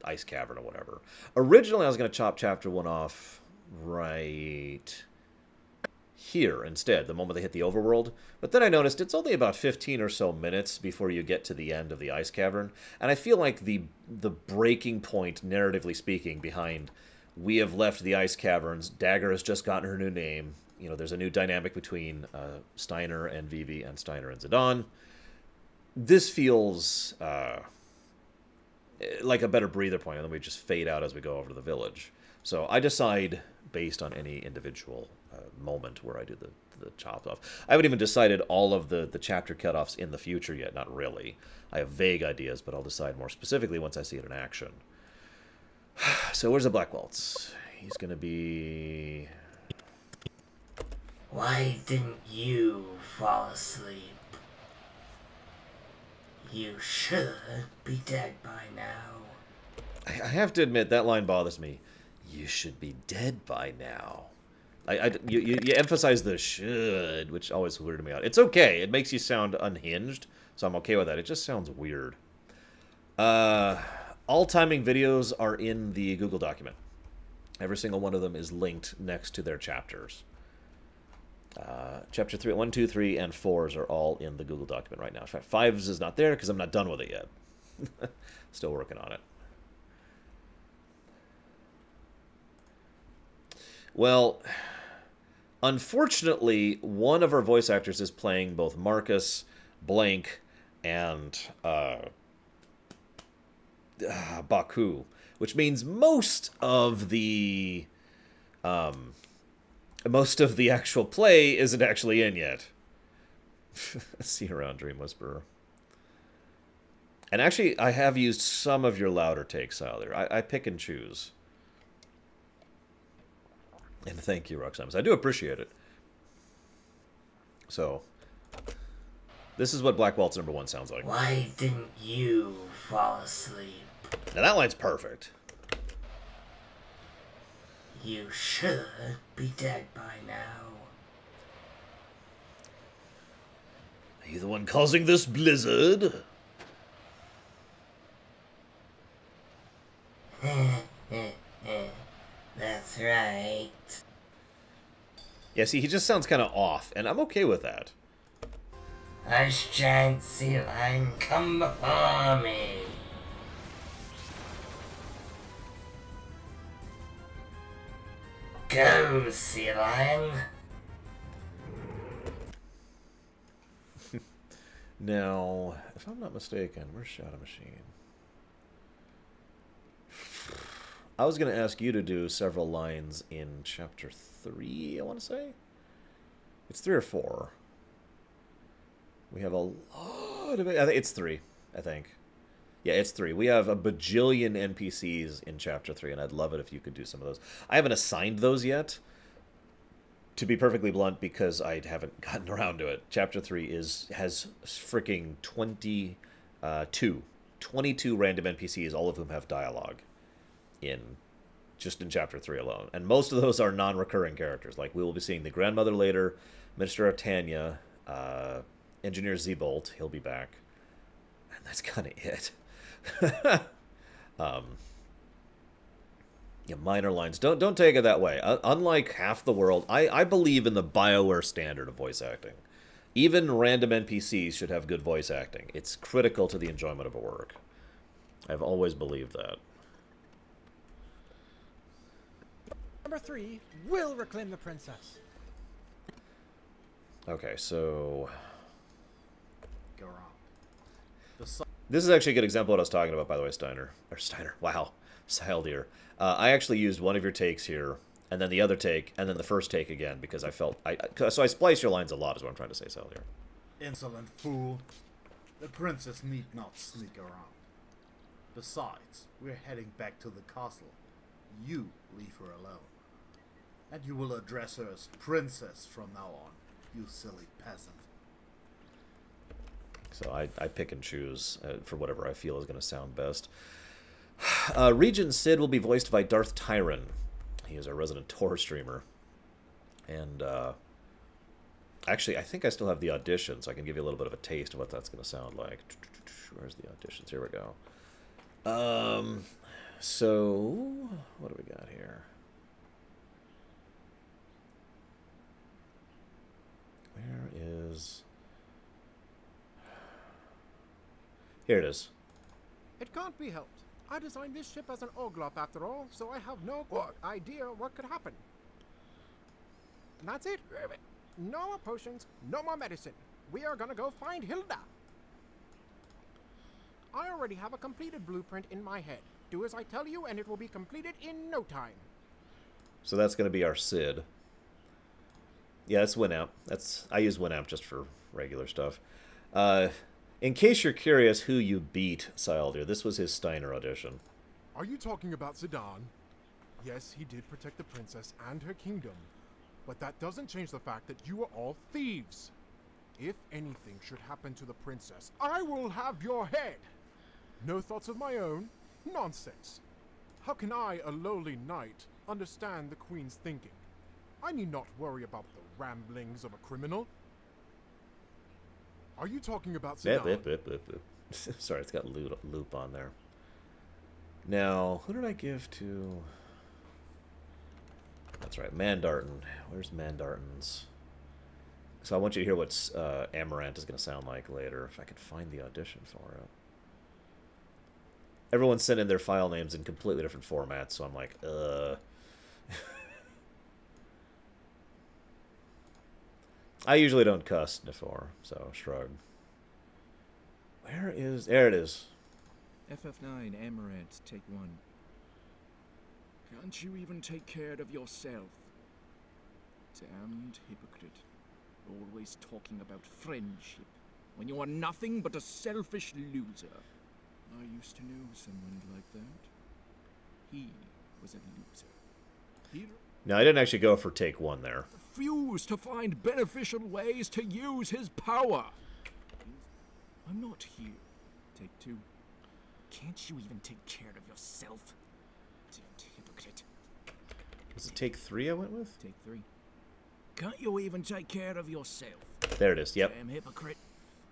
S1: Ice Cavern or whatever. Originally, I was going to chop Chapter 1 off right here instead, the moment they hit the overworld. But then I noticed it's only about 15 or so minutes before you get to the end of the Ice Cavern. And I feel like the breaking point, narratively speaking, behind we have left the Ice Caverns, Dagger has just gotten her new name, you know, there's a new dynamic between Steiner and Vivi and Steiner and Zidane. This feels like a better breather point, and then we just fade out as we go over to the village. So I decide based on any individual moment where I do the chop off. I haven't even decided all of the chapter cutoffs in the future yet, not really. I have vague ideas, but I'll decide more specifically once I see it in action. So where's the Black Waltz? He's going to be...
S10: Why didn't you fall asleep? You should be dead by now.
S1: I have to admit, that line bothers me. You should be dead by now. You emphasize the should, which always weirded me out. It's okay. It makes you sound unhinged, so I'm okay with that. It just sounds weird. All timing videos are in the Google document. Every single one of them is linked next to their chapters. Chapter 3, 1, 2, 3, and 4s are all in the Google document right now. In fact, 5s is not there because I'm not done with it yet. Still working on it. Well, unfortunately, one of our voice actors is playing both Marcus, Blank, and Baku, which means most of the actual play isn't actually in yet. See you around, Dream Whisperer. And actually, I have used some of your louder takes out there. I pick and choose. And thank you, Roxanne. I do appreciate it. So, this is what Black Waltz #1 sounds like.
S10: Why didn't you fall asleep?
S1: Now that line's perfect.
S10: You should be dead by now.
S1: Are you the one causing this blizzard?
S10: That's right.
S1: Yeah, see, he just sounds kind of off, and I'm okay with that.
S10: Ice giant sea lion, come before me. Go, sea lion.
S1: Now, if I'm not mistaken, where's Shadow Machine? I was going to ask you to do several lines in Chapter 3, I want to say? It's 3 or 4. We have a lot of it. I think it's 3, I think. Yeah, it's 3. We have a bajillion NPCs in Chapter 3, and I'd love it if you could do some of those. I haven't assigned those yet, to be perfectly blunt, because I haven't gotten around to it. Chapter 3 has freaking 22 random NPCs, all of whom have dialogue. Just in Chapter 3 alone. And most of those are non-recurring characters. Like, we will be seeing the grandmother later, Minister Artania, Engineer Z-Bolt, he'll be back. And that's kind of it. Yeah, minor lines. Don't take it that way. Unlike half the world, I believe in the BioWare standard of voice acting. Even random NPCs should have good voice acting. It's critical to the enjoyment of a work. I've always believed that.
S6: Number 3 will reclaim the princess.
S1: Okay, so...
S8: Go wrong.
S1: This is actually a good example of what I was talking about, by the way, Steiner. Wow. Sildeer. I actually used one of your takes here, and then the other take, and then the first take again, because I felt... So I splice your lines a lot, is what I'm trying to say, Sildeer.
S8: Insolent fool. The princess need not sneak around. Besides, we're heading back to the castle. You leave her alone. And you will address her as Princess from now on, you silly peasant.
S1: So I pick and choose for whatever I feel is going to sound best. Regent Sid will be voiced by Darth Tyron. He is our resident Tor streamer. And actually, I think I still have the audition, so I can give you a little bit of a taste of what that's going to sound like. Where's the auditions? Here we go. So, what do we got here? Where is... Here it is.
S11: It can't be helped. I designed this ship as an Oglop after all, so I have no idea what could happen. And that's it. No more potions, no more medicine. We are gonna go find Hilda. I already have a completed blueprint in my head. Do as I tell you, and it will be completed in no time.
S1: So that's going to be our Sid. Yeah, it's Winamp. I use Winamp just for regular stuff. In case you're curious who you beat, Syldir, this was his Steiner audition.
S11: Are you talking about Zidane? Yes, he did protect the princess and her kingdom. But that doesn't change the fact that you are all thieves. If anything should happen to the princess, I will have your head. No thoughts of my own? Nonsense. How can I, a lowly knight, understand the queen's thinking? I need not worry about the ramblings of a criminal. Are you talking about Zidane?
S1: Sorry, it's got loop on there. Now, who did I give to... That's right, Mandarton. Where's Mandarton's? So I want you to hear what Amaranth is going to sound like later, if I could find the audition for it. Everyone sent in their file names in completely different formats, so I'm like, I usually don't cuss before, so shrug. Where is... There it is.
S12: FF9, Amaranth, take 1. Can't you even take care of yourself? Damned hypocrite. Always talking about friendship, when you are nothing but a selfish loser. I used to know someone like that. He was a loser.
S1: No, I didn't actually go for take 1 there.
S12: Refused to find beneficial ways to use his power. I'm not here. Take 2. Can't you even take care of yourself? Damned hypocrite.
S1: Was it take 3 I went with?
S12: Take 3. Can't you even take care of yourself?
S1: There it is, yep.
S12: Damn hypocrite.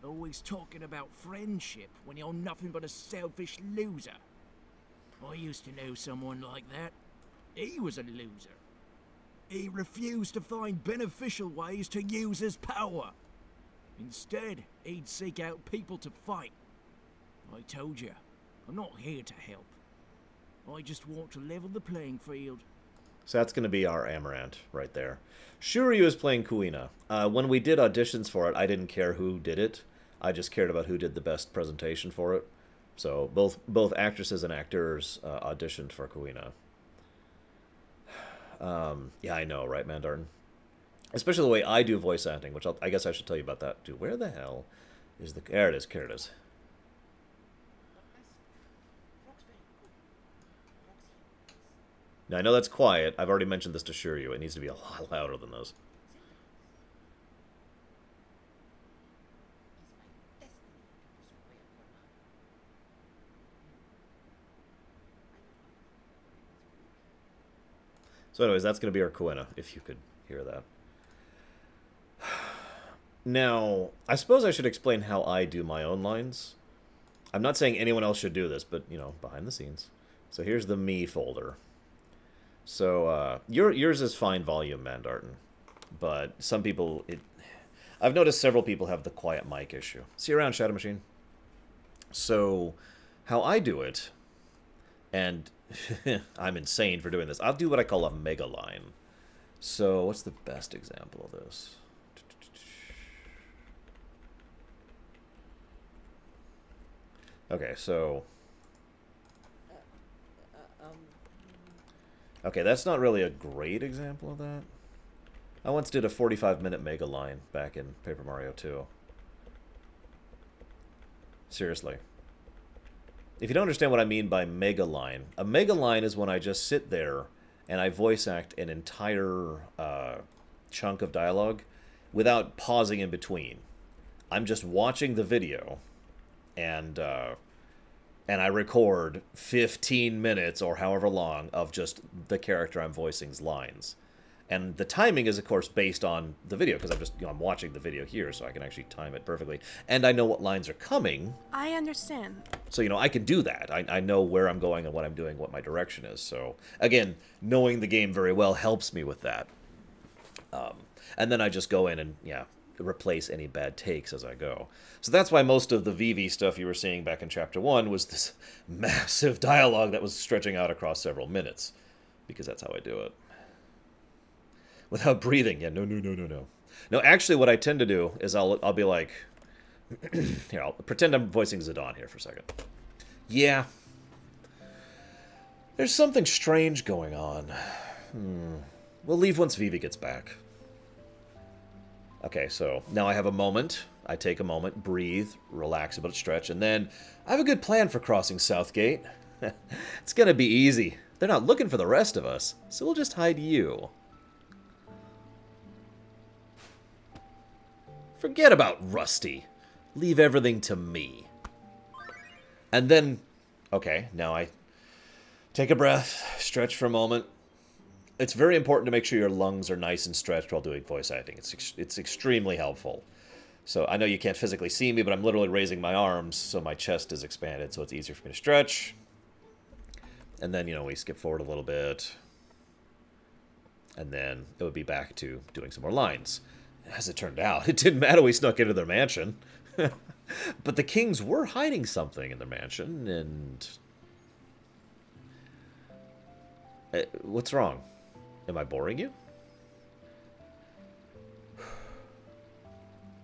S12: Always talking about friendship when you're nothing but a selfish loser. I used to know someone like that. He was a loser. He refused to find beneficial ways to use his power. Instead, he'd seek out people to fight. I told you, I'm not here to help. I just want to level the playing field.
S1: So that's going to be our Amaranth right there. Shuryu is playing Kuina. When we did auditions for it, I didn't care who did it. I just cared about who did the best presentation for it. So both actresses and actors auditioned for Kuina. Yeah, I know, right, Mandarton? Especially the way I do voice acting, which I guess I should tell you about that too. Where the hell is the... There it is, here it is. Now, I know that's quiet. I've already mentioned this to Shuryu. It needs to be a lot louder than those. So anyways, that's going to be our Kuina, if you could hear that. Now, I suppose I should explain how I do my own lines. I'm not saying anyone else should do this, but, you know, behind the scenes. So here's the me folder. So, yours is fine volume, Mandarton. But some people... I've noticed several people have the quiet mic issue. See you around, Shadow Machine. So, how I do it... And I'm insane for doing this. I'll do what I call a mega line. So, what's the best example of this? Okay, so... Okay, that's not really a great example of that. I once did a 45-minute mega line back in Paper Mario 2. Seriously. if you don't understand what I mean by mega line, a mega line is when I just sit there and I voice act an entire chunk of dialogue without pausing in between. I'm just watching the video, and I record 15 minutes or however long of just the character I'm voicing's lines. And the timing is, of course, based on the video, because I'm just, I'm watching the video here, so I can actually time it perfectly. And I know what lines are coming.
S2: I understand.
S1: So, I can do that. I know where I'm going and what I'm doing, what my direction is. So, again, knowing the game very well helps me with that. And then I just go in and, replace any bad takes as I go. So that's why most of the VV stuff you were seeing back in Chapter 1 was this massive dialogue that was stretching out across several minutes. Because that's how I do it. Without breathing. Yeah, no. No, actually what I tend to do is I'll be like... here, I'll pretend I'm voicing Zidane here for a second. Yeah. There's something strange going on. We'll leave once Vivi gets back. Okay, so now I have a moment. I take a moment, breathe, relax a bit, stretch, and then I have a good plan for crossing Southgate. It's gonna be easy. They're not looking for the rest of us, so we'll just hide you. Forget about Rusty. Leave everything to me. And then, okay, now I take a breath, stretch for a moment. It's very important to make sure your lungs are nice and stretched while doing voice acting. It's extremely helpful. So I know you can't physically see me, but I'm literally raising my arms so my chest is expanded, so it's easier for me to stretch. And then, we skip forward a little bit. And then it would be back to doing some more lines. As it turned out, it didn't matter we snuck into their mansion. But the Kings were hiding something in their mansion, and... what's wrong? Am I boring you?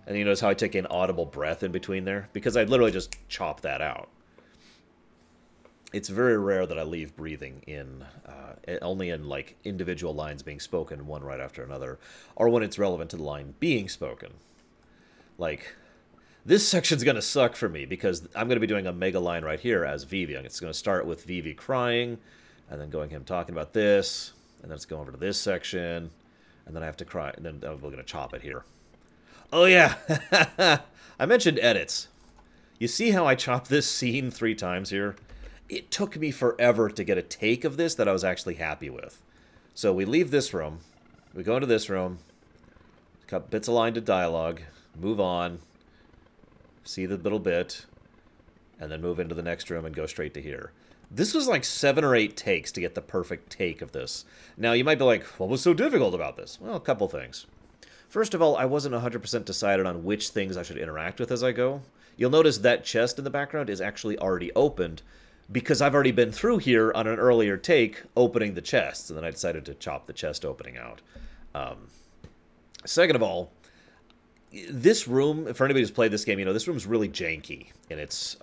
S1: And you notice how I take an audible breath in between there? Because I literally just chop that out. It's very rare that I leave breathing in, only in, like, individual lines being spoken, one right after another, or when it's relevant to the line being spoken. Like, this section's gonna suck for me, because I'm gonna be doing a mega line right here as Vivi. It's gonna start with Vivi crying, and then him talking about this, and then it's going over to this section, and then I have to cry, and then we're gonna chop it here. Oh yeah, I mentioned edits. You see how I chopped this scene 3 times here? It took me forever to get a take of this that I was actually happy with. So we leave this room, we go into this room, cut bits of line to dialogue, move on, see the little bit, and then move into the next room and go straight to here. This was like 7 or 8 takes to get the perfect take of this. Now you might be like, what was so difficult about this? Well, a couple things. First of all, I wasn't 100% decided on which things I should interact with as I go. You'll notice that chest in the background is actually already opened, because I've already been through here on an earlier take opening the chests, and then I decided to chop the chest opening out. Second of all, this room, for anybody who's played this game, this room's really janky in its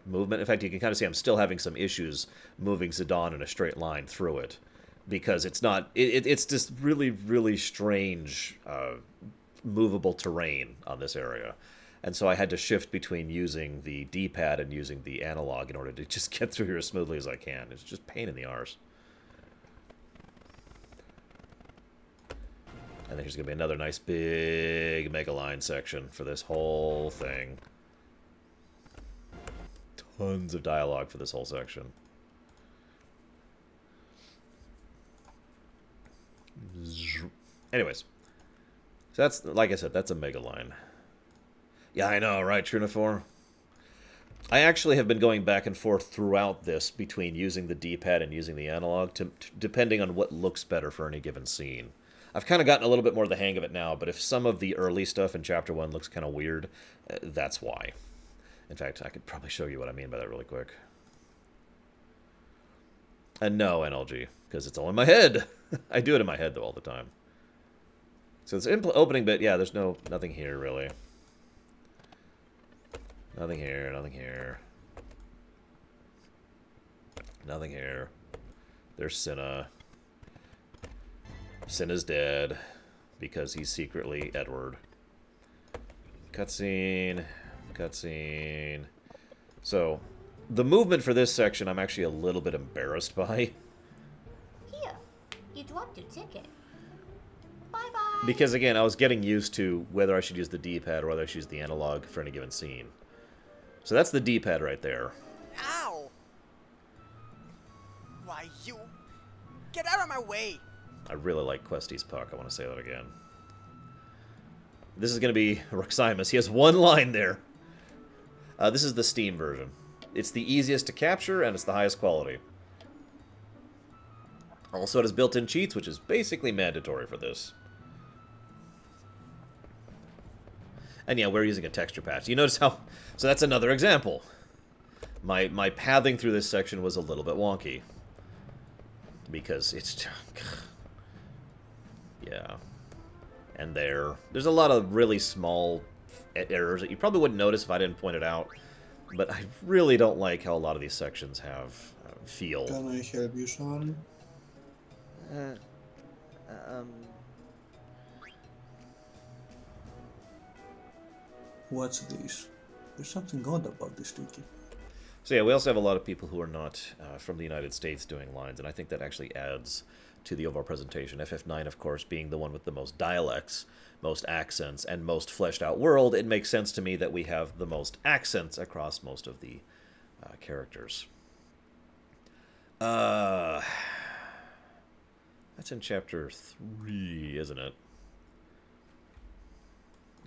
S1: movement. In fact, you can kind of see I'm still having some issues moving Zidane in a straight line through it, because it's not, it's just really, really strange movable terrain on this area. And so I had to shift between using the D-pad and using the analog in order to just get through here as smoothly as I can. It's just pain in the arse. And then here's going to be another nice big mega line section for this whole thing. Tons of dialogue for this whole section. Anyways. So that's, like I said, that's a mega line. Yeah, I know, right, Trunifor? I actually have been going back and forth throughout this between using the D-pad and using the analog, depending on what looks better for any given scene. I've kind of gotten a little bit more of the hang of it now, but if some of the early stuff in Chapter 1 looks kind of weird, that's why. In fact, I could probably show you what I mean by that really quick. And no, NLG, because it's all in my head. I do it in my head, though, all the time. So this opening bit, yeah, there's nothing here, really. Nothing here, nothing here. Nothing here. There's Cinna. Cinna's dead because he's secretly Edward. Cutscene. Cutscene. So, The movement for this section I'm actually a little bit embarrassed by.
S13: Here, you dropped your ticket. Bye-bye.
S1: Because, again, I was getting used to whether I should use the D-pad or whether I should use the analog for any given scene. So that's the D-pad right there.
S14: Ow! Why, you... Get out of my way!
S1: I really like Questy's puck. I want to say that again. This is going to be Roximus. He has one line there. This is the Steam version. It's the easiest to capture, and it's the highest quality. Also, it has built-in cheats, which is basically mandatory for this. And yeah, we're using a texture patch. You notice how... So that's another example. My pathing through this section was a little bit wonky. Because it's... Yeah. And there's a lot of really small errors that you probably wouldn't notice if I didn't point it out. But I really don't like how a lot of these sections have feel.
S15: Can I help you, son? What's this? There's something odd about this tiki.
S1: So yeah, we also have a lot of people who are not from the United States doing lines, and I think that actually adds to the overall presentation. FF9, of course, being the one with the most dialects, most accents, and most fleshed out world, it makes sense to me that we have the most accents across most of the characters. That's in Chapter 3, isn't it?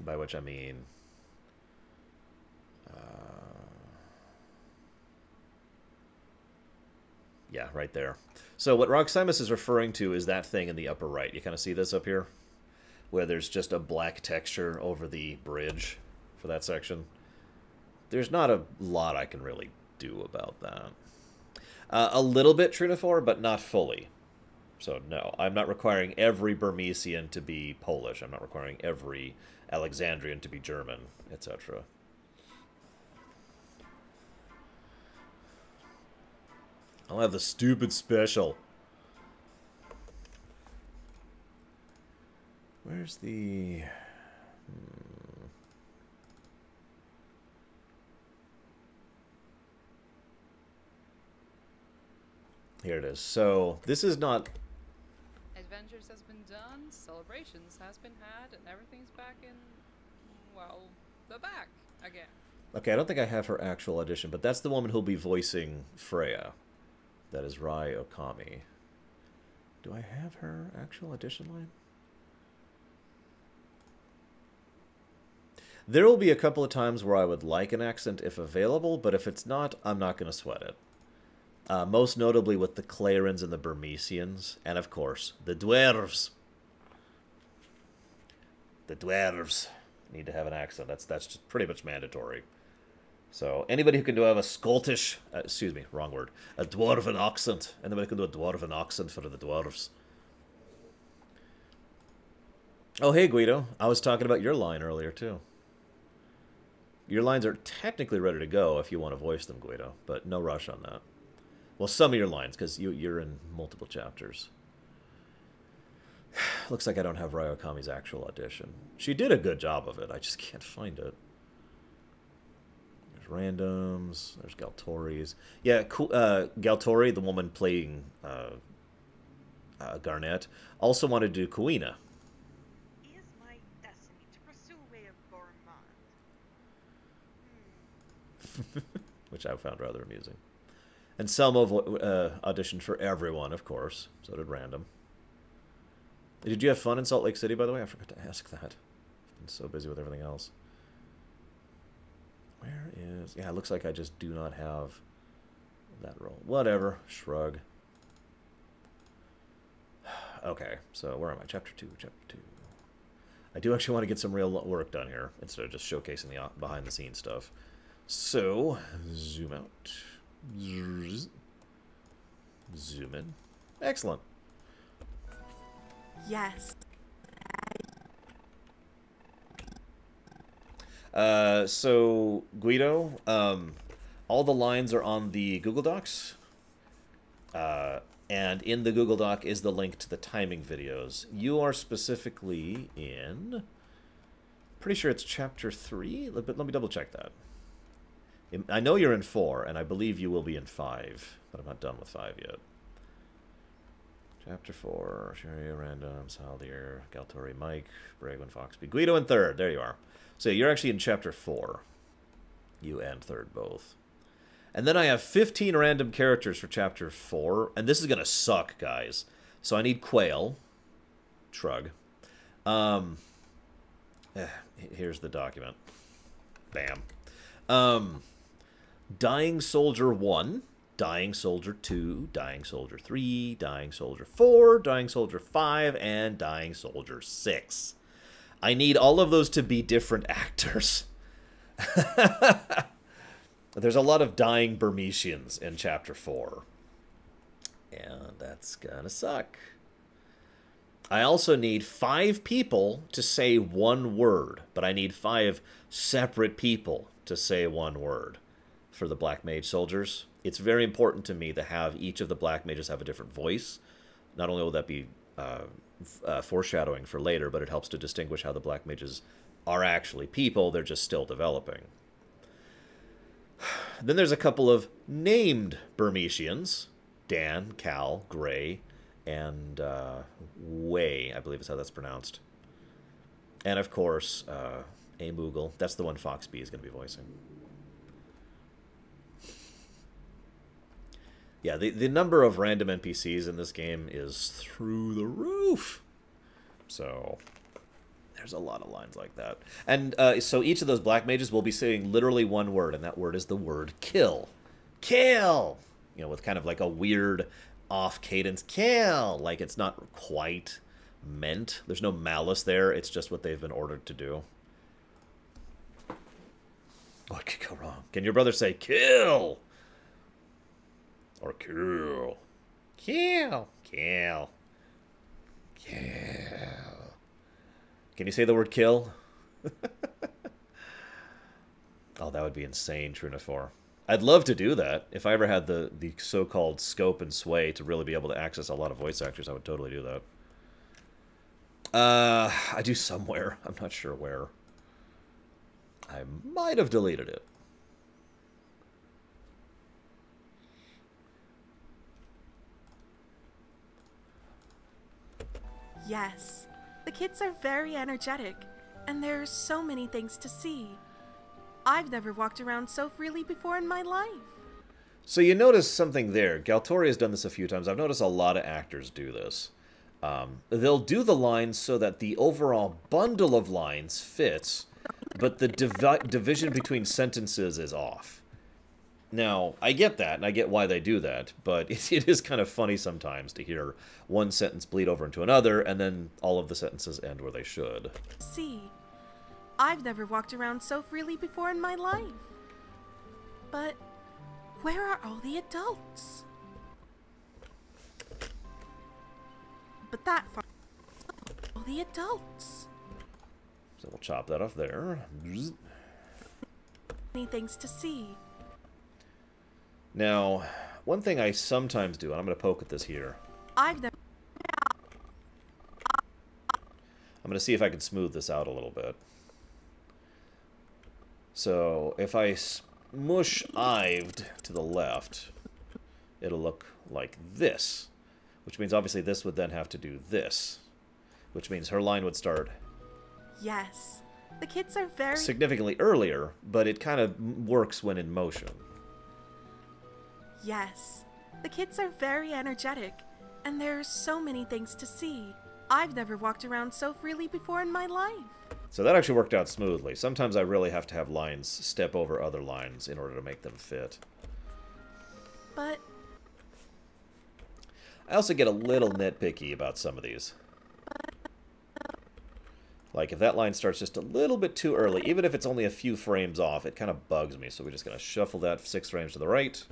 S1: By which I mean... yeah, right there. So what Roximus is referring to is that thing in the upper right. You kind of see this up here? Where there's just a black texture over the bridge for that section. There's not a lot I can really do about that. A little bit true to 4, but not fully. So no, I'm not requiring every Burmesian to be Polish. I'm not requiring every Alexandrian to be German, etc. I'll have the stupid special. Where's the... Here it is. So, this is not...
S16: Adventures has been done, celebrations has been had, and everything's back in, well, the back again.
S1: Okay, I don't think I have her actual audition, but that's the woman who'll be voicing Freya. That is Rai Okami. Do I have her actual audition line? There will be a couple of times where I would like an accent if available, but if it's not, I'm not going to sweat it. Most notably with the Clarins and the Burmesians, and of course, the Dwarves. The Dwarves need to have an accent. That's just pretty much mandatory. So, anybody who can have a Scottish, excuse me, wrong word, a Dwarven accent. Anybody who can do a Dwarven accent for the Dwarves. Oh, hey, Guido. I was talking about your line earlier, too. Your lines are technically ready to go if you want to voice them, Guido, but no rush on that. Well, some of your lines, because you're in multiple chapters. Looks like I don't have Rai Okami's actual audition. She did a good job of it. I just can't find it. There's randoms. There's Galtori's. Yeah, Galtori, the woman playing Garnet, also wanted to do Kuina.
S17: Is my destiny to pursue way of Gormand?
S1: Which I found rather amusing. And Selma auditioned for everyone, of course. So did Random. Did you have fun in Salt Lake City, by the way? I forgot to ask that. I've been so busy with everything else. Where is... Yeah, it looks like I just do not have that role. Whatever. Shrug. Okay, so where am I? Chapter 2, Chapter 2. I do actually want to get some real work done here, instead of just showcasing the behind-the-scenes stuff. So, zoom out. Zoom in. Excellent.
S2: Yes.
S1: So, Guido, all the lines are on the Google Docs. And in the Google Doc is the link to the timing videos. You are specifically in... Pretty sure it's Chapter 3, but let me double check that. I know you're in 4, and I believe you will be in 5, but I'm not done with 5 yet. Chapter 4, Sharia, Random, Saldier, Galtori, Mike, Bragwin, Foxby, Guido in 3rd. There you are. So you're actually in Chapter 4. You and 3rd both. And then I have 15 random characters for Chapter 4, and this is going to suck, guys. So I need Quail. Shrug. Here's the document. Bam. Dying Soldier 1, Dying Soldier 2, Dying Soldier 3, Dying Soldier 4, Dying Soldier 5, and Dying Soldier 6. I need all of those to be different actors. There's a lot of dying Burmesians in Chapter 4. And that's gonna suck. I also need 5 people to say 1 word, but I need 5 separate people to say 1 word for the Black Mage soldiers. It's very important to me to have each of the Black Mages have a different voice. Not only will that be foreshadowing for later, but it helps to distinguish how the Black Mages are actually people. They're just still developing. Then there's a couple of named Burmesians. Dan, Cal, Gray, and Way, I believe is how that's pronounced. And of course, A. Moogle. That's the one Foxby is going to be voicing. Yeah, the number of random NPCs in this game is through the roof. So there's a lot of lines like that. And so each of those Black Mages will be saying literally 1 word, and that word is the word kill. Kill! You know, with kind of like a weird off cadence. Kill! Like it's not quite meant. There's no malice there. It's just what they've been ordered to do. What could go wrong? Can your brother say kill? Or kill. Kill. Kill. Kill. Can you say the word kill? Oh, that would be insane, Trunifor. I'd love to do that. If I ever had the so-called scope and sway to really be able to access a lot of voice actors, I would totally do that. I do somewhere. I'm not sure where. I might have deleted it.
S2: Yes, the kids are very energetic, and there's so many things to see. I've never walked around so freely before in my life.
S1: So you notice something there. Galtori has done this a few times. I've noticed a lot of actors do this. They'll do the lines so that the overall bundle of lines fits, but the division between sentences is off. Now, I get that, and I get why they do that, but it is kind of funny sometimes to hear one sentence bleed over into another, and then all of the sentences end where they should.
S2: See, I've never walked around so freely before in my life. But where are all the adults? But that far, all the adults.
S1: So we'll chop that off there.
S2: Many things to see.
S1: Now, one thing I sometimes do, and I'm going to poke at this here.
S2: I've never...
S1: I'm going to see if I can smooth this out a little bit. So, if I smush Ived to the left, it'll look like this. Which means, obviously, this would then have to do this. Which means her line would start...
S2: Yes, the kids are very...
S1: significantly earlier, but it kind of works when in motion.
S2: Yes, the kids are very energetic, and there's so many things to see. I've never walked around so freely before in my life.
S1: So that actually worked out smoothly. Sometimes I really have to have lines step over other lines in order to make them fit.
S2: But...
S1: I also get a little nitpicky about some of these. Like, if that line starts just a little bit too early, even if it's only a few frames off, it kind of bugs me. So we're just going to shuffle that 6 frames to the right.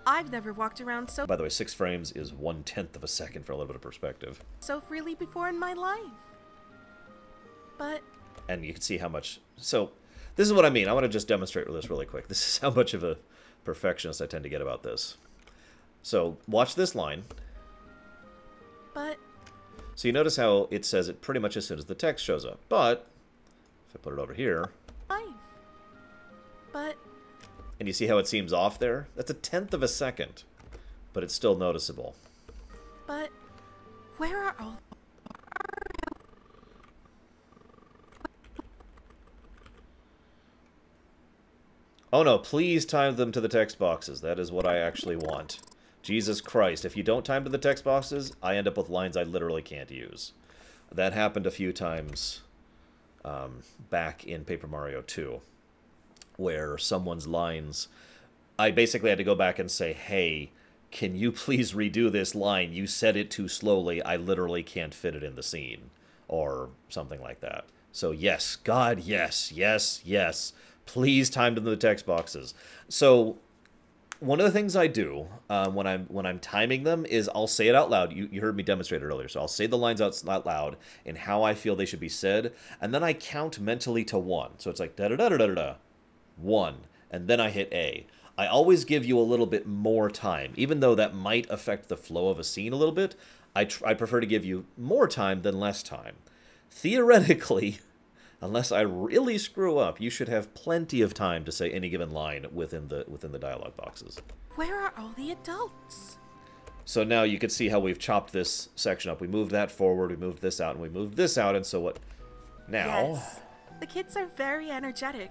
S2: I've never walked around so...
S1: By the way, 6 frames is 1/10 of a second for a little bit of perspective.
S2: ...so freely before in my life. But...
S1: And you can see how much... So, this is what I mean. I want to just demonstrate this really quick. This is how much of a perfectionist I tend to get about this. So, watch this line.
S2: But...
S1: So you notice how it says it pretty much as soon as the text shows up. But, if I put it over here...
S2: Life. But...
S1: And you see how it seems off there? That's a tenth of a second, but it's still noticeable.
S2: But where are all...
S1: Oh no, please time them to the text boxes. That is what I actually want. Jesus Christ, if you don't time to the text boxes, I end up with lines I literally can't use. That happened a few times back in Paper Mario 2, where someone's lines... I basically had to go back and say, hey, can you please redo this line? You said it too slowly. I literally can't fit it in the scene. Or something like that. So yes, God, yes, yes, yes. Please time to the text boxes. So one of the things I do when I'm timing them is I'll say it out loud. You heard me demonstrate it earlier. So I'll say the lines out loud and how I feel they should be said. And then I count mentally to 1. So it's like da-da-da-da-da-da. 1. And then I hit A. I always give you a little bit more time. Even though that might affect the flow of a scene a little bit, I prefer to give you more time than less time. Theoretically, unless I really screw up, you should have plenty of time to say any given line within the dialogue boxes.
S2: Where are all the adults?
S1: So now you can see how we've chopped this section up. We moved that forward, we moved this out, and we moved this out, and so what now?
S2: Yes. The kids are very energetic.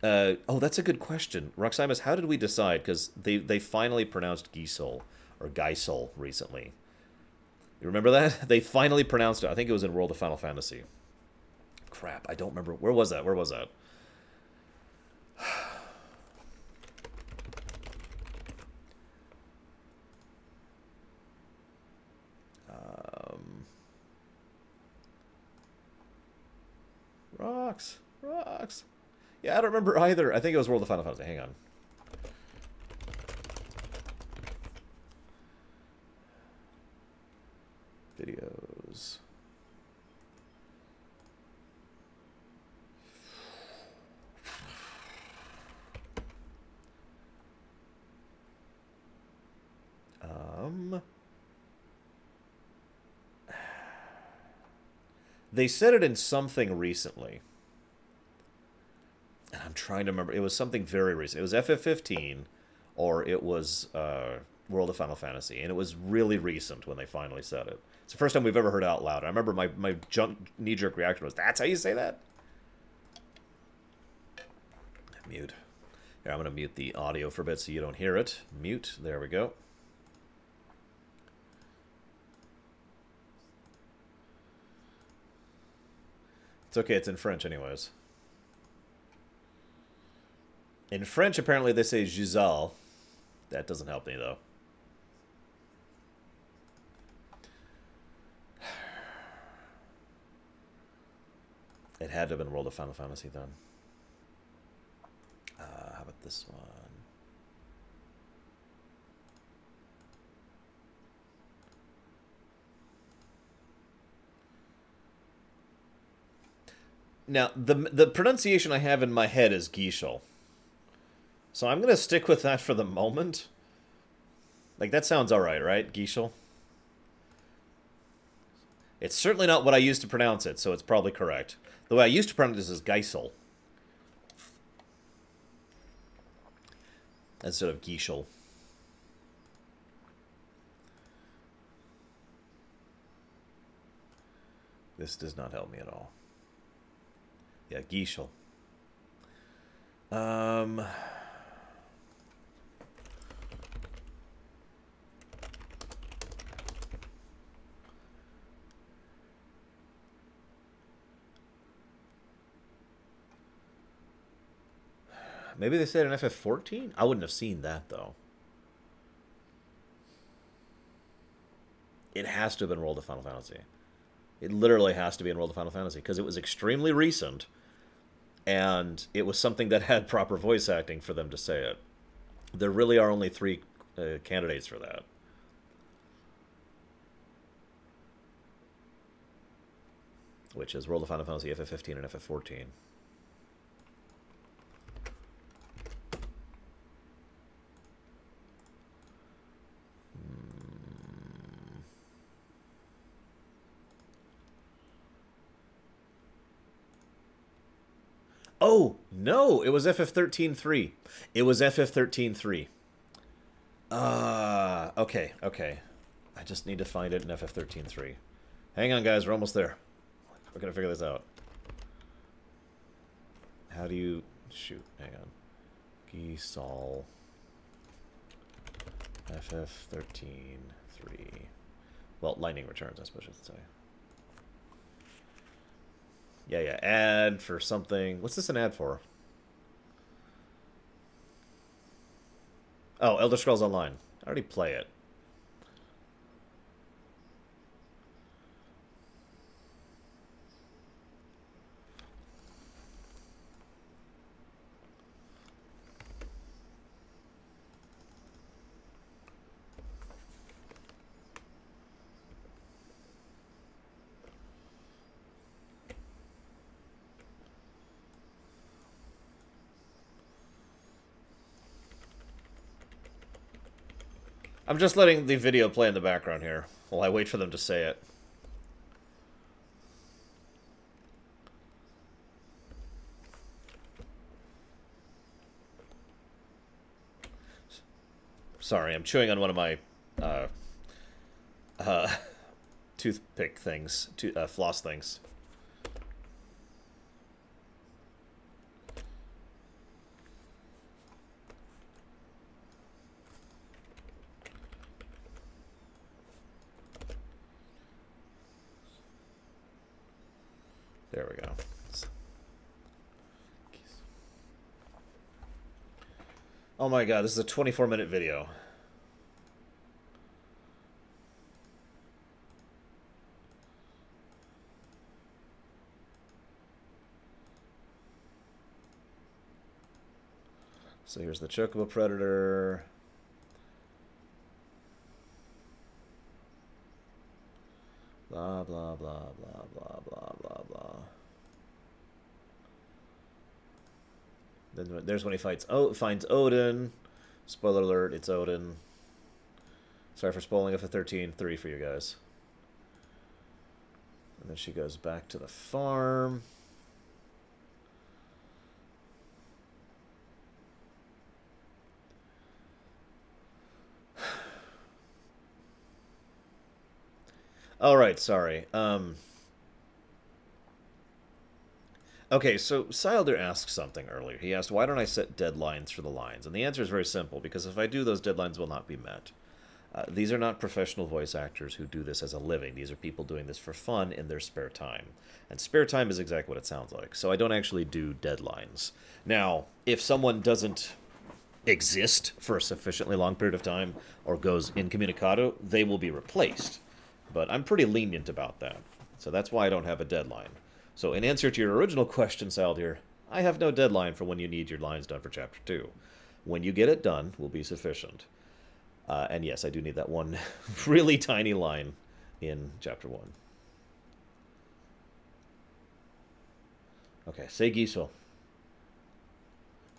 S1: Oh, that's a good question. Roximus, how did we decide? Because they finally pronounced Gisel, or Geisel, recently. You remember that? They finally pronounced it. I think it was in World of Final Fantasy. Crap, I don't remember. Where was that? Where was that? Rocks. Yeah, I don't remember either. I think it was World of Final Fantasy. Hang on. Videos. They said it in something recently. And I'm trying to remember. It was something very recent. It was FF15, or it was World of Final Fantasy. And it was really recent when they finally said it. It's the first time we've ever heard it out loud. I remember my knee-jerk reaction was, that's how you say that? Mute. Here, I'm going to mute the audio for a bit so you don't hear it. Mute. There we go. It's okay, it's in French anyways. In French, apparently they say Giselle. That doesn't help me, though. It had to have been World of Final Fantasy, then. How about this one? Now, the pronunciation I have in my head is Geishel. So I'm going to stick with that for the moment. Like, that sounds alright, right? Geishel? It's certainly not what I used to pronounce it, so it's probably correct. The way I used to pronounce this is Geisel. Instead of Geishel. This does not help me at all. Yeah, Geishel. Maybe they said in FF14? I wouldn't have seen that, though. It has to have been World of Final Fantasy. It literally has to be in World of Final Fantasy, because it was extremely recent, and it was something that had proper voice acting for them to say it. There really are only 3 candidates for that. Which is World of Final Fantasy, FF15, and FF14. Oh, no, it was FF13-3. It was FF13-3. Okay, okay. I just need to find it in FF13-3. Hang on, guys, we're almost there. We're gonna figure this out. How do you... Shoot, hang on. Gisal. FF13-3. Well, Lightning Returns, I suppose I should say. Yeah, ad for something. What's this an ad for? Oh, Elder Scrolls Online. I already play it. I'm just letting the video play in the background here while I wait for them to say it. Sorry, I'm chewing on one of my toothpick things, floss things. There we go. Oh my god, this is a 24-minute video. So here's the Chocobo Predator. Blah, blah, blah, blah, blah, blah, blah, blah. Then there's when he finds Odin. Spoiler alert, it's Odin. Sorry for spoiling it for 13-3 for you guys. And then she goes back to the farm. Alright, sorry. Okay, so Sylder asked something earlier. He asked, why don't I set deadlines for the lines? And the answer is very simple, because if I do, those deadlines will not be met. These are not professional voice actors who do this as a living. These are people doing this for fun in their spare time. And spare time is exactly what it sounds like. So I don't actually do deadlines. Now, if someone doesn't exist for a sufficiently long period of time or goes incommunicado, they will be replaced. But I'm pretty lenient about that. So that's why I don't have a deadline. So in answer to your original question, Saldir, I have no deadline for when you need your lines done for Chapter 2. When you get it done will be sufficient. And yes, I do need that one really tiny line in Chapter 1. Okay, say Gisel.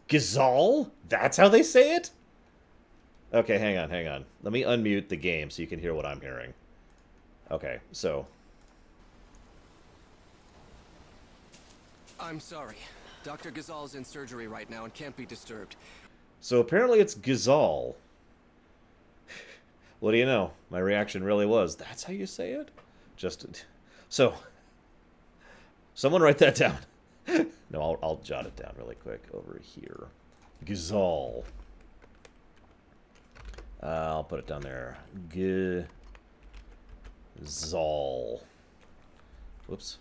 S1: Gizal? That's how they say it? Okay, hang on, hang on. Let me unmute the game so you can hear what I'm hearing. Okay, so...
S18: I'm sorry. Dr. Gazal's in surgery right now and can't be disturbed.
S1: So apparently it's Gazal. What do you know? My reaction really was, that's how you say it? Just... So... Someone write that down. No, I'll jot it down really quick over here. Gazal. I'll put it down there. Gazal. Whoops.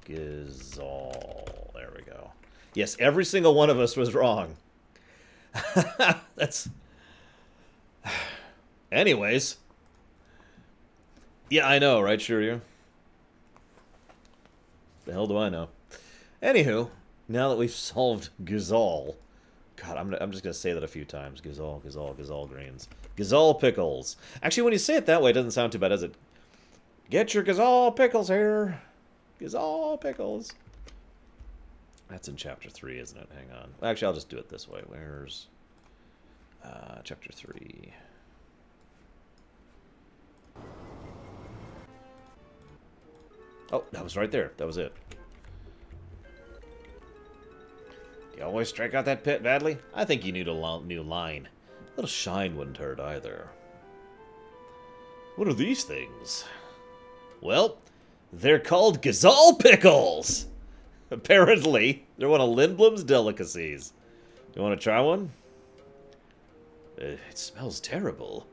S1: Gazal. There we go. Yes, every single one of us was wrong. That's... Anyways. Yeah, I know, right, Shiryu? The hell do I know? Anywho, now that we've solved Gazal... God, I'm just going to say that a few times. Gazal, Gazal, Gazal greens. Gazal pickles. Actually, when you say it that way, it doesn't sound too bad, does it? Get your Gazal pickles here. Gazal pickles. That's in Chapter 3, isn't it? Hang on. Actually, I'll just do it this way. Where's... Chapter 3... Oh, that was right there. That was it. You always strike out that pit badly? I think you need a new line. A little shine wouldn't hurt either. What are these things? Well, they're called Gazal pickles! Apparently, they're one of Lindblom's delicacies. You want to try one? It smells terrible.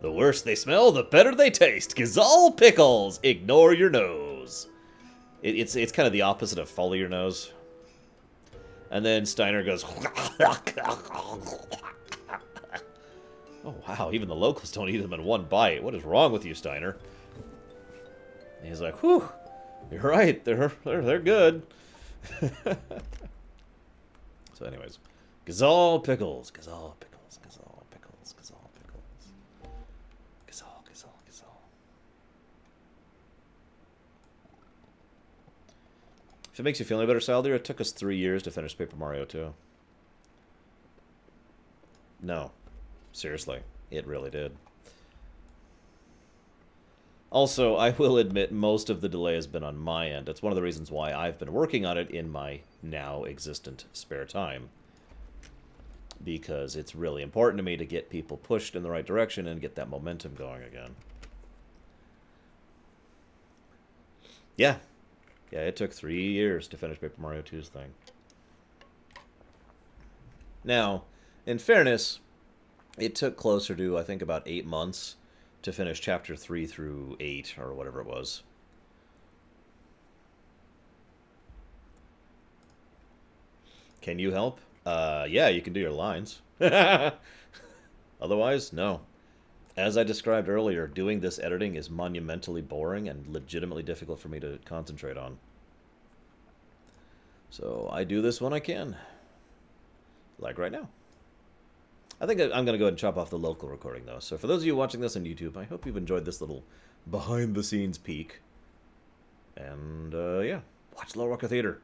S1: The worse they smell, the better they taste. Gazal pickles! Ignore your nose. It's kind of the opposite of follow your nose. And then Steiner goes... Oh, wow, even the locals don't eat them in one bite. What is wrong with you, Steiner? And he's like, whew, you're right, they're good. So anyways, Gazal pickles, Gazal pickles, Gazal pickles, Gazal pickles. Gazal, Gazal, Gazal. If it makes you feel any better, Saldir, it took us 3 years to finish Paper Mario 2. No. Seriously, it really did. Also, I will admit most of the delay has been on my end. It's one of the reasons why I've been working on it in my now existent spare time. Because it's really important to me to get people pushed in the right direction and get that momentum going again. Yeah. Yeah, it took 3 years to finish Paper Mario 2's thing. Now, in fairness... It took closer to, I think, about 8 months to finish Chapter 3 through 8, or whatever it was. Can you help? Yeah, you can do your lines. Otherwise, no. As I described earlier, doing this editing is monumentally boring and legitimately difficult for me to concentrate on. So, I do this when I can. Like right now. I think I'm going to go ahead and chop off the local recording, though. So for those of you watching this on YouTube, I hope you've enjoyed this little behind-the-scenes peek. And, yeah, watch Lorewalker Theater.